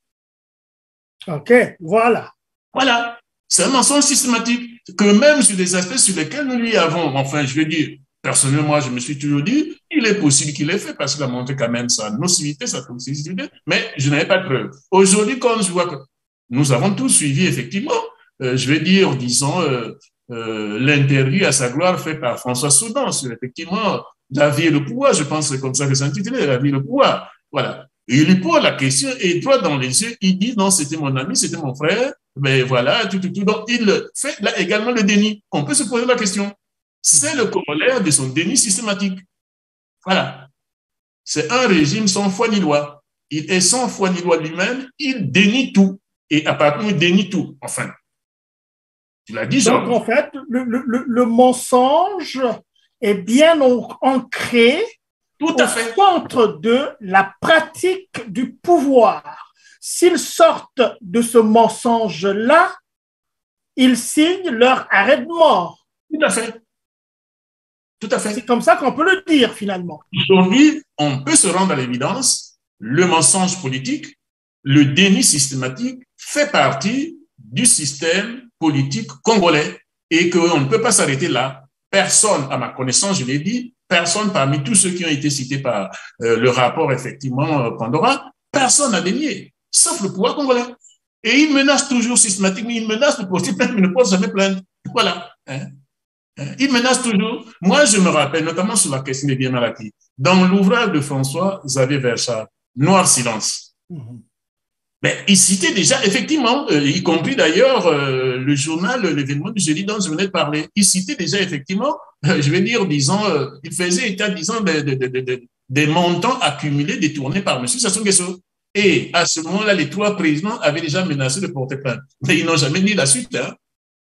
OK, voilà. Voilà. C'est un mensonge systématique que même sur des aspects sur lesquels nous lui avons, enfin, je veux dire, personnellement, moi, je me suis toujours dit, il est possible qu'il l'ait fait parce qu'il a montré quand même sa nocivité, sa toxicité, mais je n'avais pas de preuve. Aujourd'hui, quand je vois que nous avons tous suivi, effectivement, je vais dire, disons, l'interview à sa gloire faite par François Soudan sur, effectivement, la vie et le pouvoir, je pense que c'est comme ça que c'est intitulé, la vie et le pouvoir. Voilà. Et il lui pose la question et droit dans les yeux, il dit non, c'était mon ami, c'était mon frère, mais voilà, tout. Donc, il fait là également le déni. On peut se poser la question. C'est le corollaire de son déni systématique. Voilà. C'est un régime sans foi ni loi. Il est sans foi ni loi lui-même, il dénie tout. Et à partir il dénie tout. Enfin, tu l'as dit, Jean. Donc, en fait, le mensonge est bien ancré tout à fait. au centre de la pratique du pouvoir. S'ils sortent de ce mensonge-là, ils signent leur arrêt de mort. Tout à fait. Tout à fait. C'est comme ça qu'on peut le dire, finalement. Aujourd'hui, on peut se rendre à l'évidence, le mensonge politique, le déni systématique fait partie du système politique congolais. et qu'on ne peut pas s'arrêter là. Personne, à ma connaissance, je l'ai dit, personne parmi tous ceux qui ont été cités par le rapport, effectivement, Pandora, personne n'a dénié, sauf le pouvoir congolais. Et il menace toujours systématiquement, il menace de porter plainte, mais ne porte jamais plainte. Voilà. Il menace toujours. Moi, je me rappelle, notamment sur la question des biens mal acquis, dans l'ouvrage de François Xavier Verschard, Noir Silence. Mais il citait déjà, effectivement, y compris d'ailleurs le journal, l'événement du jeudi dont je venais de parler, il citait déjà, effectivement, je vais dire, disons, il faisait état, disons, des montants accumulés, détournés par M. Sassou Nguesso. Et à ce moment-là, les trois présidents avaient déjà menacé de porter plainte. Mais ils n'ont jamais dit la suite, hein,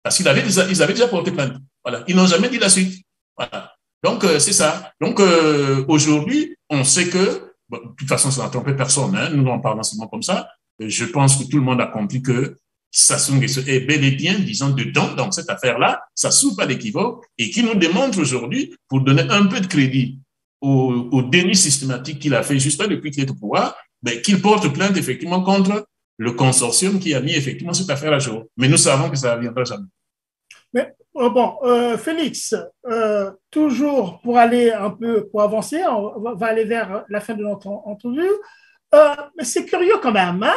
parce qu'ils avaient déjà porté plainte. Voilà. Ils n'ont jamais dit la suite. Voilà. Donc, c'est ça. Donc, aujourd'hui, on sait que, bon, de toute façon, ça n'a trompé personne, hein, nous en parlons seulement comme ça. Je pense que tout le monde a compris que Sassou Nguesso est bel et bien, disons, dedans, dans cette affaire-là, ça souffre pas d'équivoque, et qui nous démontre aujourd'hui, pour donner un peu de crédit au déni systématique qu'il a fait juste depuis qu'il est au pouvoir, ben, qu'il porte plainte effectivement contre le consortium qui a mis effectivement cette affaire à jour. Mais nous savons que ça ne viendra jamais. Mais bon, Félix, toujours pour aller un peu, pour avancer, on va aller vers la fin de notre entrevue. Mais c'est curieux quand même, hein?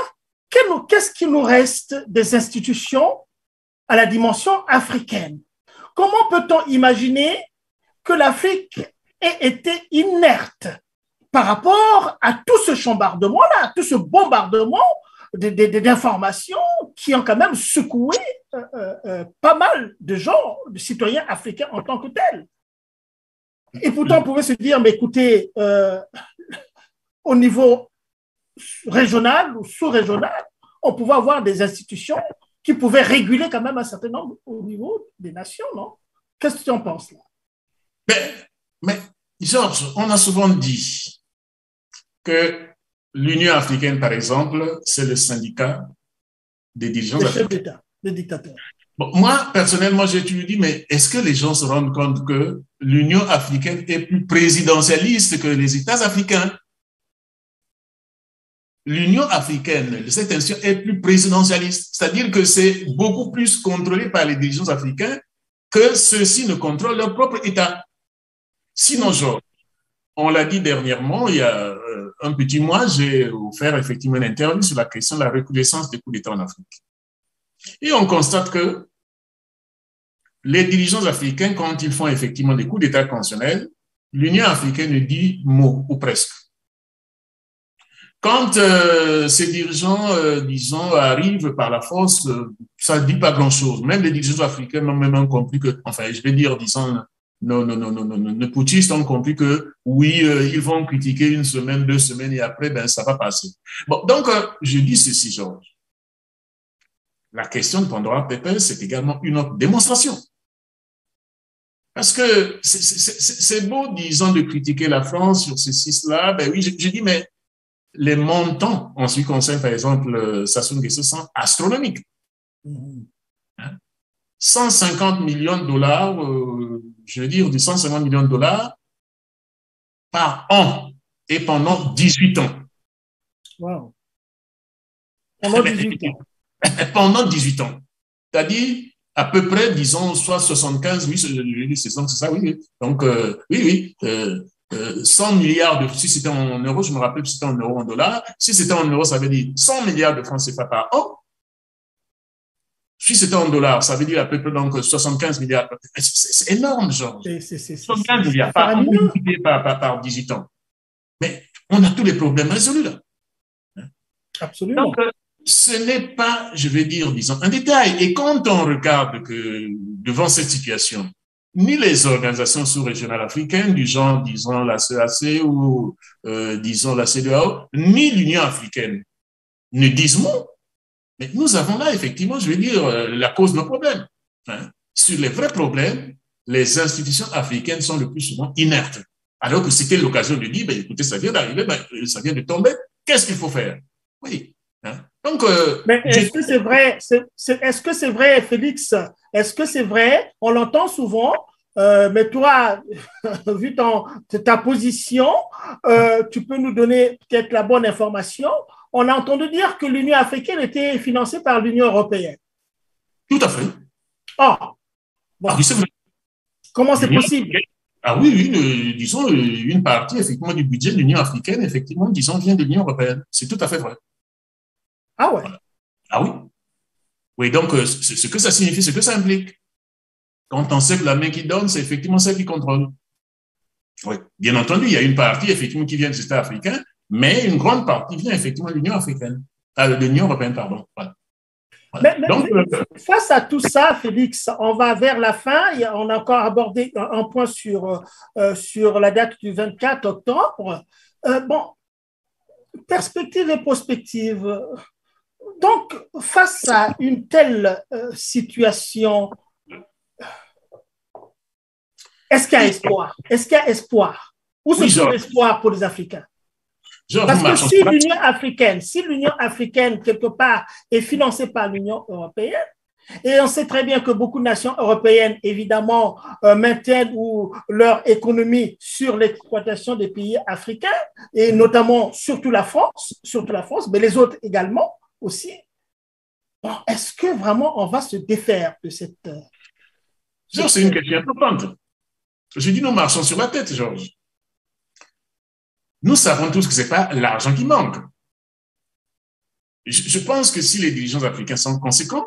Qu'est-ce qui nous reste des institutions à la dimension africaine? Comment peut-on imaginer que l'Afrique ait été inerte par rapport à tout ce chambardement-là, tout ce bombardement d'informations qui ont quand même secoué pas mal de gens, de citoyens africains en tant que tels. Et pourtant, on pouvait se dire, mais écoutez, au niveau régional ou sous-régional, on pouvait avoir des institutions qui pouvaient réguler quand même un certain nombre au niveau des nations, non? Qu'est-ce que tu en penses là? Mais Georges, on a souvent dit que l'Union africaine, par exemple, c'est le syndicat des dirigeants africains. Des chefs d'État, des dictateurs. Bon, moi, personnellement, j'ai toujours dit, mais est-ce que les gens se rendent compte que l'Union africaine est plus présidentialiste que les États africains? L'Union africaine, cette institution est plus présidentialiste, c'est-à-dire que c'est beaucoup plus contrôlé par les dirigeants africains que ceux-ci ne contrôlent leur propre État. Sinon, genre, on l'a dit dernièrement, il y a un petit mois, j'ai offert effectivement une interview sur la question de la recrudescence des coups d'État en Afrique. Et on constate que les dirigeants africains, quand ils font effectivement des coups d'État conventionnels, l'Union africaine ne dit mot, ou presque. Quand ces dirigeants, disons, arrivent par la force, ça ne dit pas grand-chose. Même les dirigeants africains n'ont même compris que, enfin, je vais dire, disons, les putschistes ont compris que, oui, ils vont critiquer une semaine, 2 semaines, et après, ben, ça va passer. Bon, donc, je dis ceci, Georges. La question de Pandora Papers, c'est également une autre démonstration. Parce que c'est beau, disons, de critiquer la France sur ceci, cela. Ben oui, je dis, mais les montants, en ce qui concerne, par exemple, Sassou Nguesso, sont astronomiques. 150 millions de dollars, je veux dire, de 150 millions de dollars par an et pendant 18 ans. Wow. Pendant 18 ans. Pendant 18 ans. C'est-à-dire, à peu près, disons, soit 75, oui, c'est ça, oui. Donc, oui. 100 milliards de, si c'était en euros, je me rappelle si c'était en euros, en dollars. Si c'était en euros, ça veut dire 100 milliards de francs CFA par an. Si c'était en dollars, ça veut dire à peu près donc 75 milliards. C'est énorme, genre. 75 milliards par an, multiplié par 18 ans. Mais on a tous les problèmes résolus là. Absolument. Donc, ce n'est pas, je vais dire, disons, un détail. Et quand on regarde que devant cette situation, ni les organisations sous-régionales africaines, du genre, disons, la CEAC ou, disons, la CEDEAO, ni l'Union africaine ne disent mot. Mais nous avons là, effectivement, je vais dire, la cause de nos problèmes. Hein. Sur les vrais problèmes, les institutions africaines sont le plus souvent inertes. Alors que c'était l'occasion de dire, ben, écoutez, ça vient d'arriver, ben, ça vient de tomber, qu'est-ce qu'il faut faire? Oui. Hein. Donc, mais est-ce que c'est vrai, est-ce que c'est vrai, Félix? Est-ce que c'est vrai? On l'entend souvent, mais toi, vu ta position, tu peux nous donner peut-être la bonne information. On a entendu dire que l'Union africaine était financée par l'Union européenne. Tout à fait. Or, Bon, Ah oui, c'est vrai. comment c'est possible? Ah oui, oui, disons, une partie, effectivement, du budget de l'Union africaine, effectivement, disons, vient de l'Union européenne. C'est tout à fait vrai. Ah ouais. Voilà. Ah oui. Oui, donc, ce que ça signifie, ce que ça implique. Quand on sait que la main qui donne, c'est effectivement celle qui contrôle. Oui. Bien entendu, il y a une partie, effectivement, qui vient des États africains, mais une grande partie vient, effectivement, de l'Union africaine. De l'Union européenne, pardon. Voilà. Voilà. Donc, face à tout ça, Félix, on va vers la fin. On a encore abordé un point sur la date du 24 octobre. Bon, perspective et prospective. Donc, face à une telle situation, est-ce qu'il y a espoir? Est-ce qu'il y a espoir? Où se trouve l'espoir pour les Africains? Parce que si l'Union africaine, quelque part, est financée par l'Union européenne, et on sait très bien que beaucoup de nations européennes, évidemment, maintiennent leur économie sur l'exploitation des pays africains, et notamment surtout la France, mais les autres également aussi. Bon, est-ce que vraiment on va se défaire de cette... Georges, c'est une question importante. Je dis, nous marchons sur la tête, Georges. Nous savons tous que ce n'est pas l'argent qui manque. Je pense que si les dirigeants africains sont conséquents,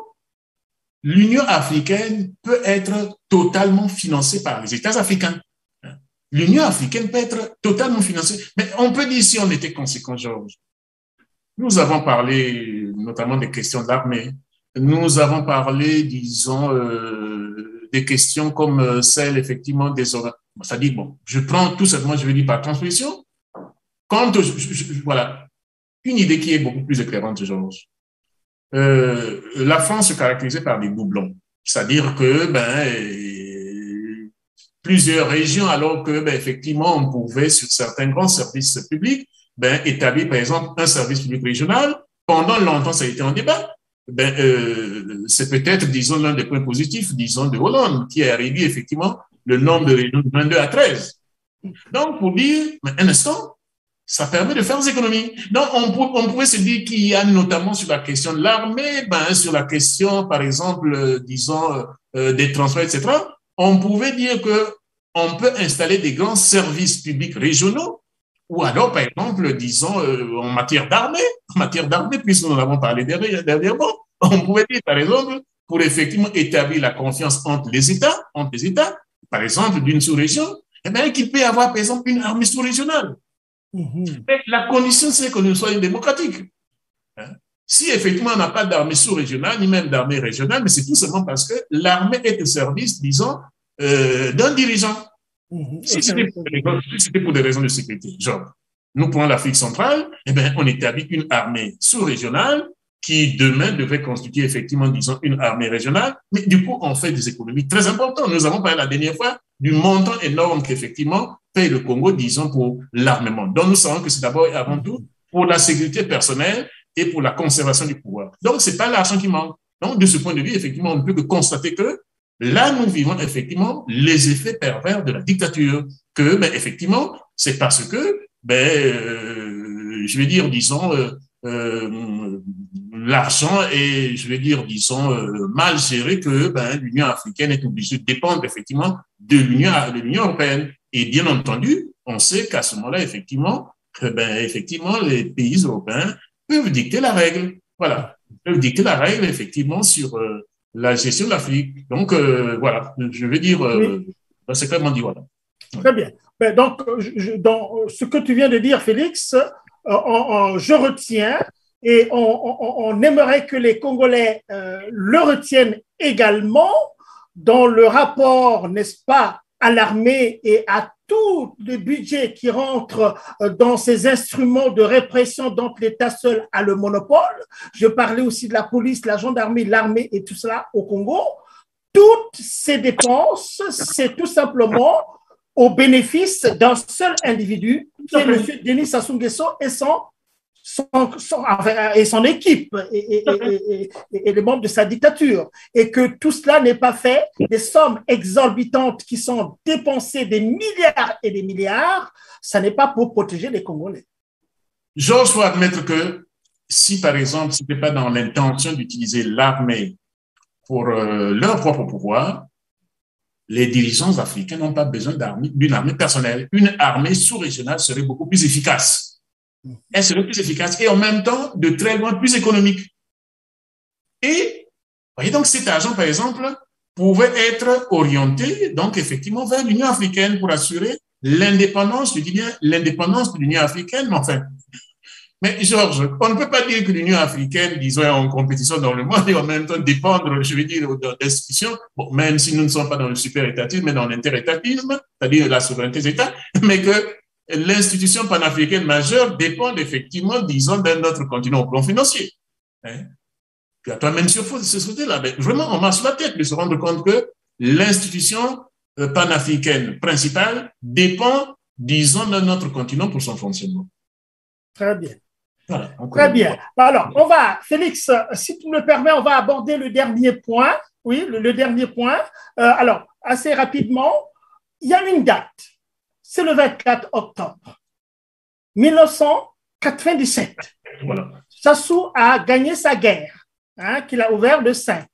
l'Union africaine peut être totalement financée par les États africains. L'Union africaine peut être totalement financée. Mais on peut dire si on était conséquent, Georges. Nous avons parlé notamment des questions de l'armée. Nous avons parlé, disons, des questions comme celle, effectivement, des organes. C'est-à-dire, bon, je prends tout simplement, je vais dire par transposition, quand voilà, une idée qui est beaucoup plus éclairante, Georges. La France se caractérisait par des doublons. C'est-à-dire que, plusieurs régions, alors que, effectivement, on pouvait, sur certains grands services publics, établir, par exemple, un service public régional. Pendant longtemps, ça a été en débat. C'est peut-être, disons, l'un des points positifs, disons, de Hollande, qui a réduit, effectivement, le nombre de régions de 22 à 13. Donc, pour dire, un instant, ça permet de faire des économies. Donc, on pourrait se dire qu'il y a notamment sur la question de l'armée, sur la question, par exemple, disons, des transports, etc., on pouvait dire qu'on peut installer des grands services publics régionaux, ou alors, par exemple, disons, en matière d'armée, puisque nous en avons parlé dernièrement, on pouvait dire, par exemple, pour effectivement établir la confiance entre les États, par exemple, d'une sous-région, qu'il peut y avoir, par exemple, une armée sous-régionale. Mais la condition, c'est que nous soyons démocratiques. Si effectivement on n'a pas d'armée sous-régionale, ni même d'armée régionale, mais c'est tout simplement parce que l'armée est au service, disons, d'un dirigeant. Si c'était pour des raisons de sécurité, genre, nous prenons l'Afrique centrale, on établit une armée sous-régionale qui demain devrait constituer effectivement, disons, une armée régionale, mais du coup, on fait des économies très importantes. Nous avons parlé la dernière fois du montant énorme qu'effectivement paye le Congo, disons, pour l'armement. Donc, nous savons que c'est d'abord et avant tout pour la sécurité personnelle et pour la conservation du pouvoir. Donc, ce n'est pas l'argent qui manque. Donc, de ce point de vue, effectivement, on ne peut que constater que là, nous vivons effectivement les effets pervers de la dictature, que, effectivement, c'est parce que, je vais dire, disons, l'argent est, je vais dire, disons, mal géré que l'Union africaine est obligée de dépendre effectivement de l'Union européenne. Et bien entendu, on sait qu'à ce moment-là, effectivement, effectivement, les pays européens peuvent dicter la règle. Voilà, ils peuvent dicter la règle, effectivement, sur la gestion de l'Afrique. Donc, voilà, je vais dire, c'est clairement dit, voilà. Très bien. Donc, dans ce que tu viens de dire, Félix, je retiens et on aimerait que les Congolais le retiennent également dans le rapport, n'est-ce pas, à l'armée et à tout le budget qui rentre dans ces instruments de répression dont l'État seul a le monopole. Je parlais aussi de la police, la gendarmerie, l'armée et tout cela au Congo. Toutes ces dépenses, c'est tout simplement au bénéfice d'un seul individu, qui est M. Denis Sassou Nguesso et son équipe et les membres de sa dictature. Et que tout cela n'est pas fait, des sommes exorbitantes qui sont dépensées, des milliards et des milliards, ça n'est pas pour protéger les Congolais. Georges, il faut admettre que si, par exemple, ce n'était pas dans l'intention d'utiliser l'armée pour leur propre pouvoir, les dirigeants africains n'ont pas besoin d'une armée personnelle. Une armée sous-régionale serait beaucoup plus efficace. Elle serait plus efficace et en même temps, de très loin, plus économique. Et, voyez donc, cet argent, par exemple, pouvait être orienté, donc, effectivement, vers l'Union africaine pour assurer l'indépendance, je dis bien l'indépendance de l'Union africaine, mais enfin. Mais Georges, on ne peut pas dire que l'Union africaine, disons, est en compétition dans le monde et en même temps dépendre, je veux dire, d'institutions, bon, même si nous ne sommes pas dans le super-étatisme, mais dans l'inter-étatisme, c'est-à-dire la souveraineté des États, mais que l'institution panafricaine majeure dépend effectivement, disons, d'un autre continent au plan financier. Hein? Puis à toi-même sur ce côté-là, mais vraiment, on marche la tête de se rendre compte que l'institution panafricaine principale dépend, disons, d'un autre continent pour son fonctionnement. Très bien. Voilà, très bien. Alors, Félix, si tu me permets, on va aborder le dernier point. Oui, le dernier point. Alors, assez rapidement, il y a une date. C'est le 24 octobre 1997. Voilà. Sassou a gagné sa guerre, qu'il a ouvert le 5.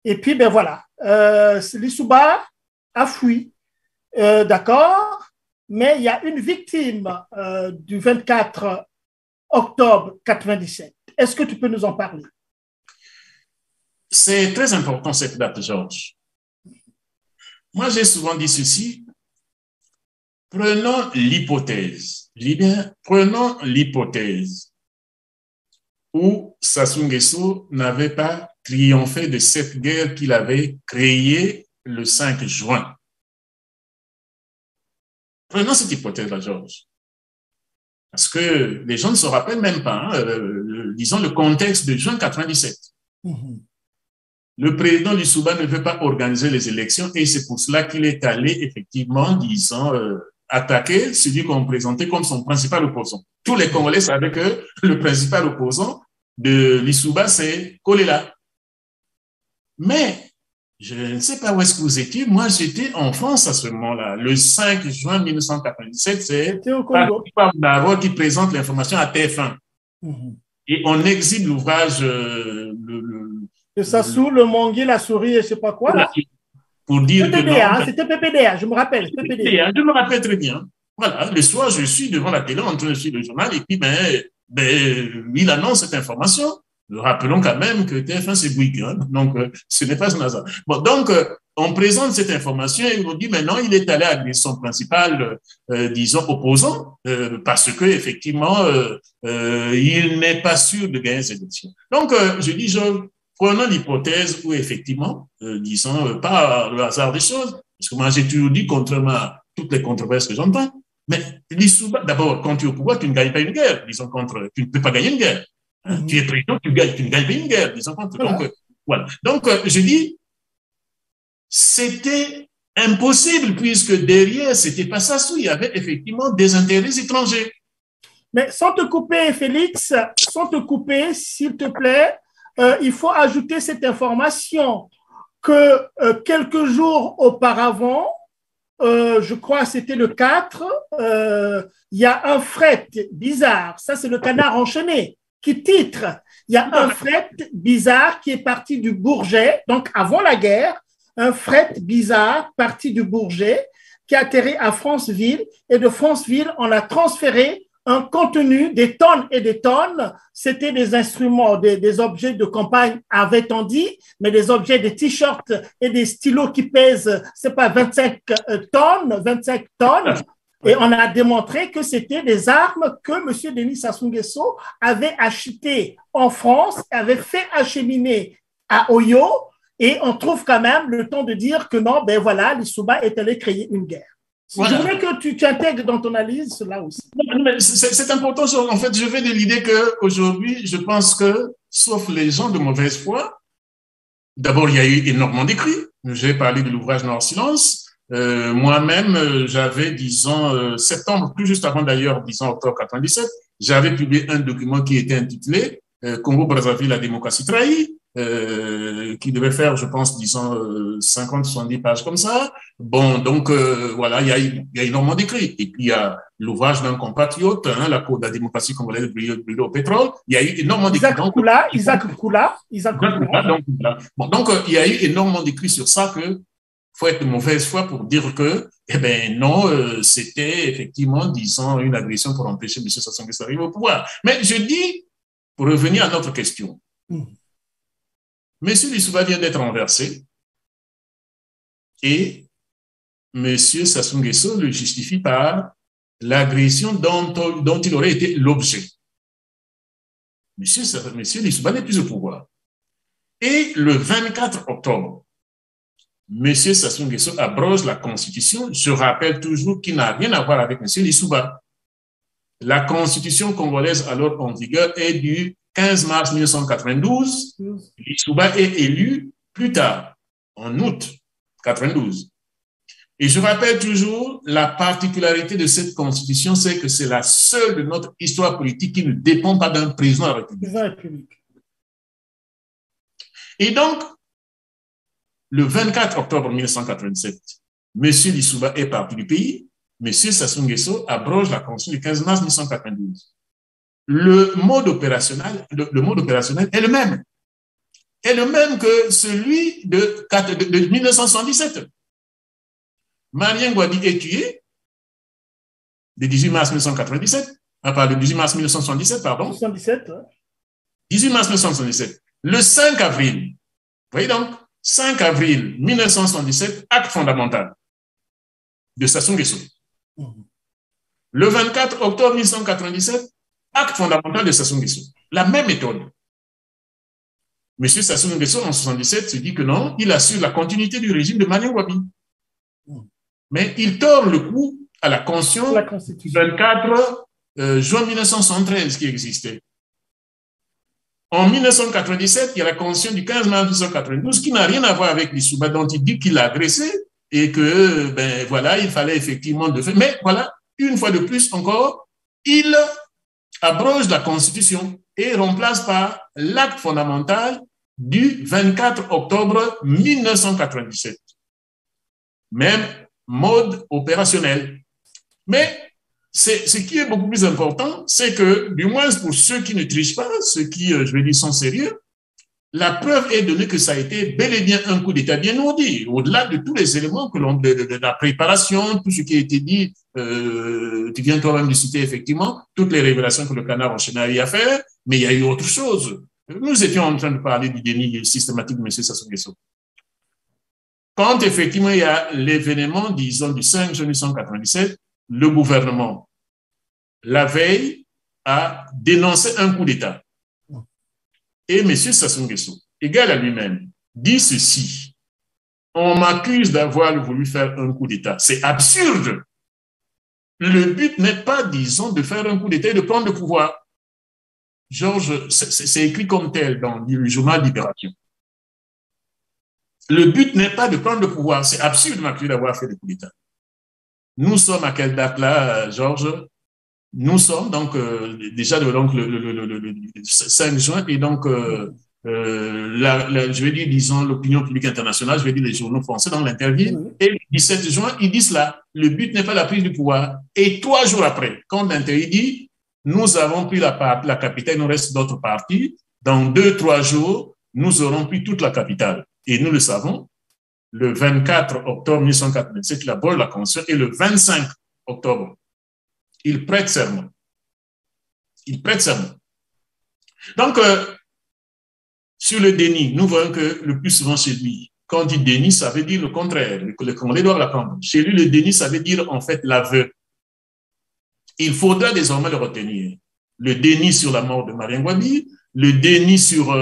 Et puis, ben voilà, Lissouba a fui, d'accord, mais il y a une victime du 24 octobre 97. Est-ce que tu peux nous en parler? C'est très important cette date, Georges. Moi, j'ai souvent dit ceci. Prenons l'hypothèse, je dis bien, prenons l'hypothèse où Sassou Nguesso n'avait pas triomphé de cette guerre qu'il avait créée le 5 juin. Prenons cette hypothèse-là, Georges. Parce que les gens ne se rappellent même pas, disons, le contexte de juin 97. Mmh. Le président Lissouba ne veut pas organiser les élections et c'est pour cela qu'il est allé, effectivement, disons, attaquer celui qu'on présentait comme son principal opposant. Tous les Congolais savaient que le principal opposant de Lissouba, c'est Kolela. Mais je ne sais pas où est-ce que vous étiez. Moi, j'étais en France à ce moment-là. Le 5 juin 1997, c'est Patrick qui présente l'information à TF1. Mmh. Et on exhibe l'ouvrage de Sassou, le Mongui, la souris, je ne sais pas quoi. Là. Pour dire PPDA, c'était PPDA, je me rappelle. PPDA, je me rappelle très bien. Voilà, le soir, je suis devant la télé en train de suivre le journal et puis, il annonce cette information. Rappelons quand même que TF1, c'est Bouygues, hein, donc ce n'est pas un hasard. Bon, donc, on présente cette information et on dit maintenant, il est allé agresser son principal, disons, opposant, parce que effectivement, il n'est pas sûr de gagner cette élection. Donc, je dis, prenons l'hypothèse où effectivement, disons, pas le hasard des choses, parce que moi j'ai toujours dit, contrairement à toutes les controverses que j'entends, mais d'abord, quand tu es au pouvoir, tu ne gagnes pas une guerre, disons, tu ne peux pas gagner une guerre. Hein, tu es président, tu ne gagnes pas une guerre, disons, contre. Voilà. Donc, voilà. Donc, je dis, c'était impossible, puisque derrière, c'était pas ça, il y avait effectivement des intérêts étrangers. Mais sans te couper, Félix, sans te couper, s'il te plaît, il faut ajouter cette information que quelques jours auparavant, je crois que c'était le 4, il y a un fret bizarre, ça c'est le Canard enchaîné, qui titre, il y a un fret bizarre qui est parti du Bourget, donc avant la guerre, un fret bizarre parti du Bourget qui a atterri à Franceville et de Franceville, on a transféré un contenu, des tonnes et des tonnes, c'était des instruments, des objets de campagne, avait-on dit, mais des objets, des t-shirts et des stylos qui pèsent, c'est pas 25 tonnes, et on a démontré que c'était des armes que M. Denis Sassou Nguesso avait achetées en France, avait fait acheminer à Oyo, et on trouve quand même le temps de dire que non, ben voilà, Lissouba est allé créer une guerre. Voilà. Je voudrais que tu intègres dans ton analyse cela aussi. C'est important. En fait, je vais de l'idée qu'aujourd'hui, je pense que, sauf les gens de mauvaise foi, d'abord, il y a eu énormément d'écrits. J'ai parlé de l'ouvrage Noir Silence. Moi-même, j'avais, disons, septembre, plus juste avant d'ailleurs, disons, octobre 97, j'avais publié un document qui était intitulé Congo-Brazzaville, la démocratie trahie. Qui devait faire, je pense, disons, 50-70 pages comme ça. Bon, donc, voilà, il y a énormément d'écrits. Et puis, il y a l'ouvrage d'un compatriote, la Cour de la démocratie congolaise brûlée au pétrole. Il y a eu énormément d'écrits. Isaac Koula. Donc, il y a eu énormément d'écrits sur ça que faut être de mauvaise foi pour dire que, eh ben non, c'était effectivement, disons, une agression pour empêcher M. Sassou Nguesso d'arriver au pouvoir. Mais je dis, pour revenir à notre question, M. Lissouba vient d'être renversé et M. Sassou Nguesso le justifie par l'agression dont il aurait été l'objet. M. Lissouba n'est plus au pouvoir. Et le 24 octobre, M. Sassou Nguesso abroge la Constitution. Je rappelle toujours qu'il n'a rien à voir avec M. Lissouba. La Constitution congolaise alors en vigueur est du 15 mars 1992. Lissouba est élu plus tard, en août 92. Et je rappelle toujours, la particularité de cette Constitution, c'est que c'est la seule de notre histoire politique qui ne dépend pas d'un président de la République. Et donc, le 24 octobre 1987, M. Lissouba est parti du pays. M. Sassou Nguesso abroge la Constitution du 15 mars 1992. Le mode opérationnel est le même. Est le même que celui de 1977. Marien Ngouabi est tué le 18 mars 1997. Le 18 mars 1977, pardon. 77, ouais. 18 mars 1977. Le 5 avril, vous voyez donc, 5 avril 1977, acte fondamental de Sassou Nguesso. Le 24 octobre 1997, acte fondamental de Sassou Nguesso. La même méthode. M. Sassou Nguesso, en 1977, se dit que non, il assure la continuité du régime de Marien Ngouabi. Mais il tord le cou à la Constitution du 24 juin 1973 qui existait. En 1997, il y a la Constitution du 15 mars 1992 qui n'a rien à voir avec Lissouba, dont il dit qu'il l'a agressé et que, ben voilà, il fallait effectivement de faire. Mais voilà, une fois de plus encore, il abroge la Constitution et remplace par l'acte fondamental du 24 octobre 1997. Même mode opérationnel. Mais ce qui est beaucoup plus important, c'est que, du moins pour ceux qui ne trichent pas, ceux qui, je vais dire, sont sérieux, la preuve est donnée que ça a été bel et bien un coup d'État bien ourdi, au-delà de tous les éléments que l'on de la préparation, tout ce qui a été dit, tu viens toi-même de citer effectivement, toutes les révélations que le canard enchaîné a eu à faire, mais il y a eu autre chose. Nous étions en train de parler du déni systématique de M. Sassou Nguesso. Quand effectivement il y a l'événement, disons, du 5 juin 1997, le gouvernement, la veille, a dénoncé un coup d'État. Et M. Sassou Nguesso, égal à lui-même, dit ceci: on m'accuse d'avoir voulu faire un coup d'État. C'est absurde. Le but n'est pas, disons, de faire un coup d'État et de prendre le pouvoir. Georges, c'est écrit comme tel dans le journal Libération. Le but n'est pas de prendre le pouvoir. C'est absurde de m'accuser d'avoir fait le coup d'État. Nous sommes à quelle date là, Georges? Nous sommes donc déjà donc, le 5 juin et donc je vais dire, disons, l'opinion publique internationale, je vais dire les journaux français dans l'interview, et le 17 juin, ils disent cela. Le but n'est pas la prise du pouvoir. Et 3 jours après, quand l'interview dit, nous avons pris la capitale, il nous reste d'autres parties, dans 2-3 jours, nous aurons pris toute la capitale. Et nous le savons, le 24 octobre 1987, il aborde la Constitution, et le 25 octobre, il prête serment. Il prête serment. Donc, sur le déni, nous voyons que le plus souvent chez lui, quand on dit déni, ça veut dire le contraire. Les Congolais doivent l'apprendre. Chez lui, le déni, ça veut dire en fait l'aveu. Il faudra désormais le retenir. Le déni sur la mort de Marien Ngouabi, le déni sur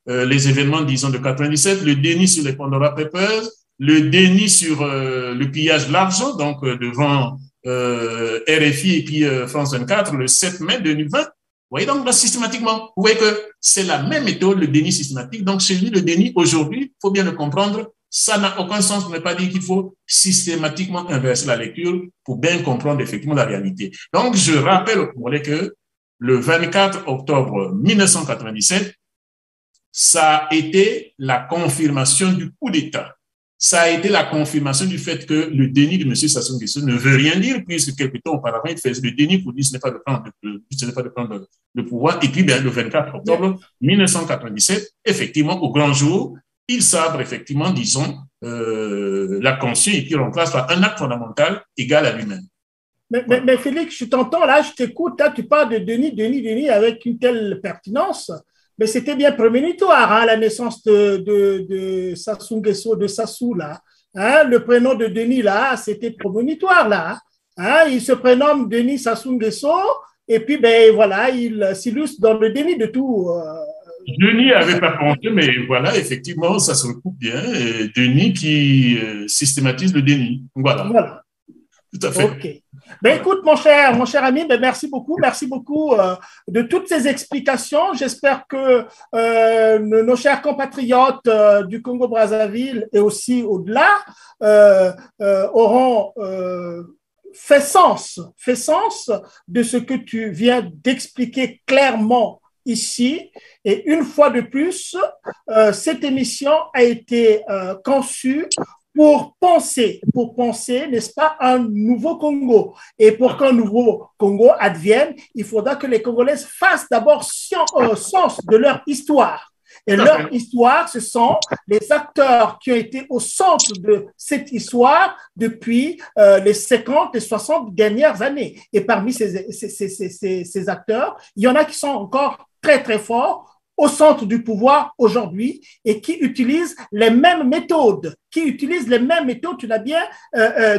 les événements, disons, de 97, le déni sur les Pandora Papers, le déni sur le pillage de l'argent, donc devant RFI et puis France 24, le 7 mai 2020. Vous voyez donc là, systématiquement, vous voyez que c'est la même méthode, le déni systématique. Donc chez lui, le déni, aujourd'hui, il faut bien le comprendre, ça n'a aucun sens pour ne pas dire qu'il faut systématiquement inverser la lecture pour bien comprendre effectivement la réalité. Donc je rappelle au Congolais que le 24 octobre 1997, ça a été la confirmation du coup d'État. Ça a été la confirmation du fait que le déni de M. Sassou Nguesso ne veut rien dire, puisque quelque temps auparavant, il faisait le déni pour dire ce n'est pas de prendre le pouvoir. Et puis, bien, le 24 octobre 1997, effectivement, au grand jour, il sabre effectivement, disons, la conscience et puis remplace par un acte fondamental égal à lui-même. Mais Félix, je t'entends là, je t'écoute, là, tu parles de Denis avec une telle pertinence, mais c'était bien prémonitoire, hein, la naissance de Sassou Nguesso, de Sassou, là. Hein, le prénom de Denis, là, c'était prémonitoire, là. Hein, il se prénomme Denis Sassou Nguesso, et puis, ben voilà, il s'illustre dans le déni de tout. Je n'y avais pas pensé, mais voilà, effectivement, ça se recoupe bien. Denis qui systématise le déni. Voilà, Voilà. tout à fait. OK. Ben, Voilà. écoute, mon cher ami, ben, merci beaucoup de toutes ces explications. J'espère que nos chers compatriotes du Congo-Brazzaville et aussi au-delà auront fait sens de ce que tu viens d'expliquer clairement ici. Et une fois de plus, cette émission a été conçue pour penser, n'est-ce pas, un nouveau Congo. Et pour qu'un nouveau Congo advienne, il faudra que les Congolais fassent d'abord sens de leur histoire. Et leur histoire, ce sont les acteurs qui ont été au centre de cette histoire depuis les 50 et 60 dernières années. Et parmi ces acteurs, il y en a qui sont encore très, très forts au centre du pouvoir aujourd'hui et qui utilisent les mêmes méthodes, tu l'as bien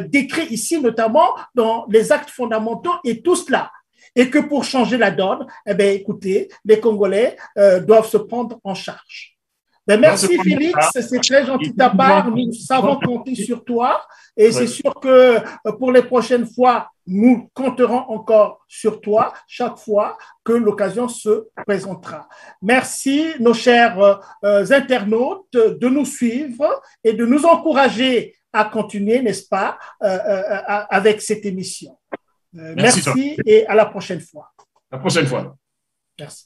décrit ici, notamment dans les actes fondamentaux et tout cela. Et que pour changer la donne, eh bien, écoutez, les Congolais doivent se prendre en charge. Ben, merci Félix, c'est très gentil de ta part. Nous savons compter sur toi et c'est sûr que pour les prochaines fois, nous compterons encore sur toi chaque fois que l'occasion se présentera. Merci, nos chers internautes, de nous suivre et de nous encourager à continuer, n'est-ce pas, avec cette émission. Merci et à la prochaine fois. La prochaine fois. Merci.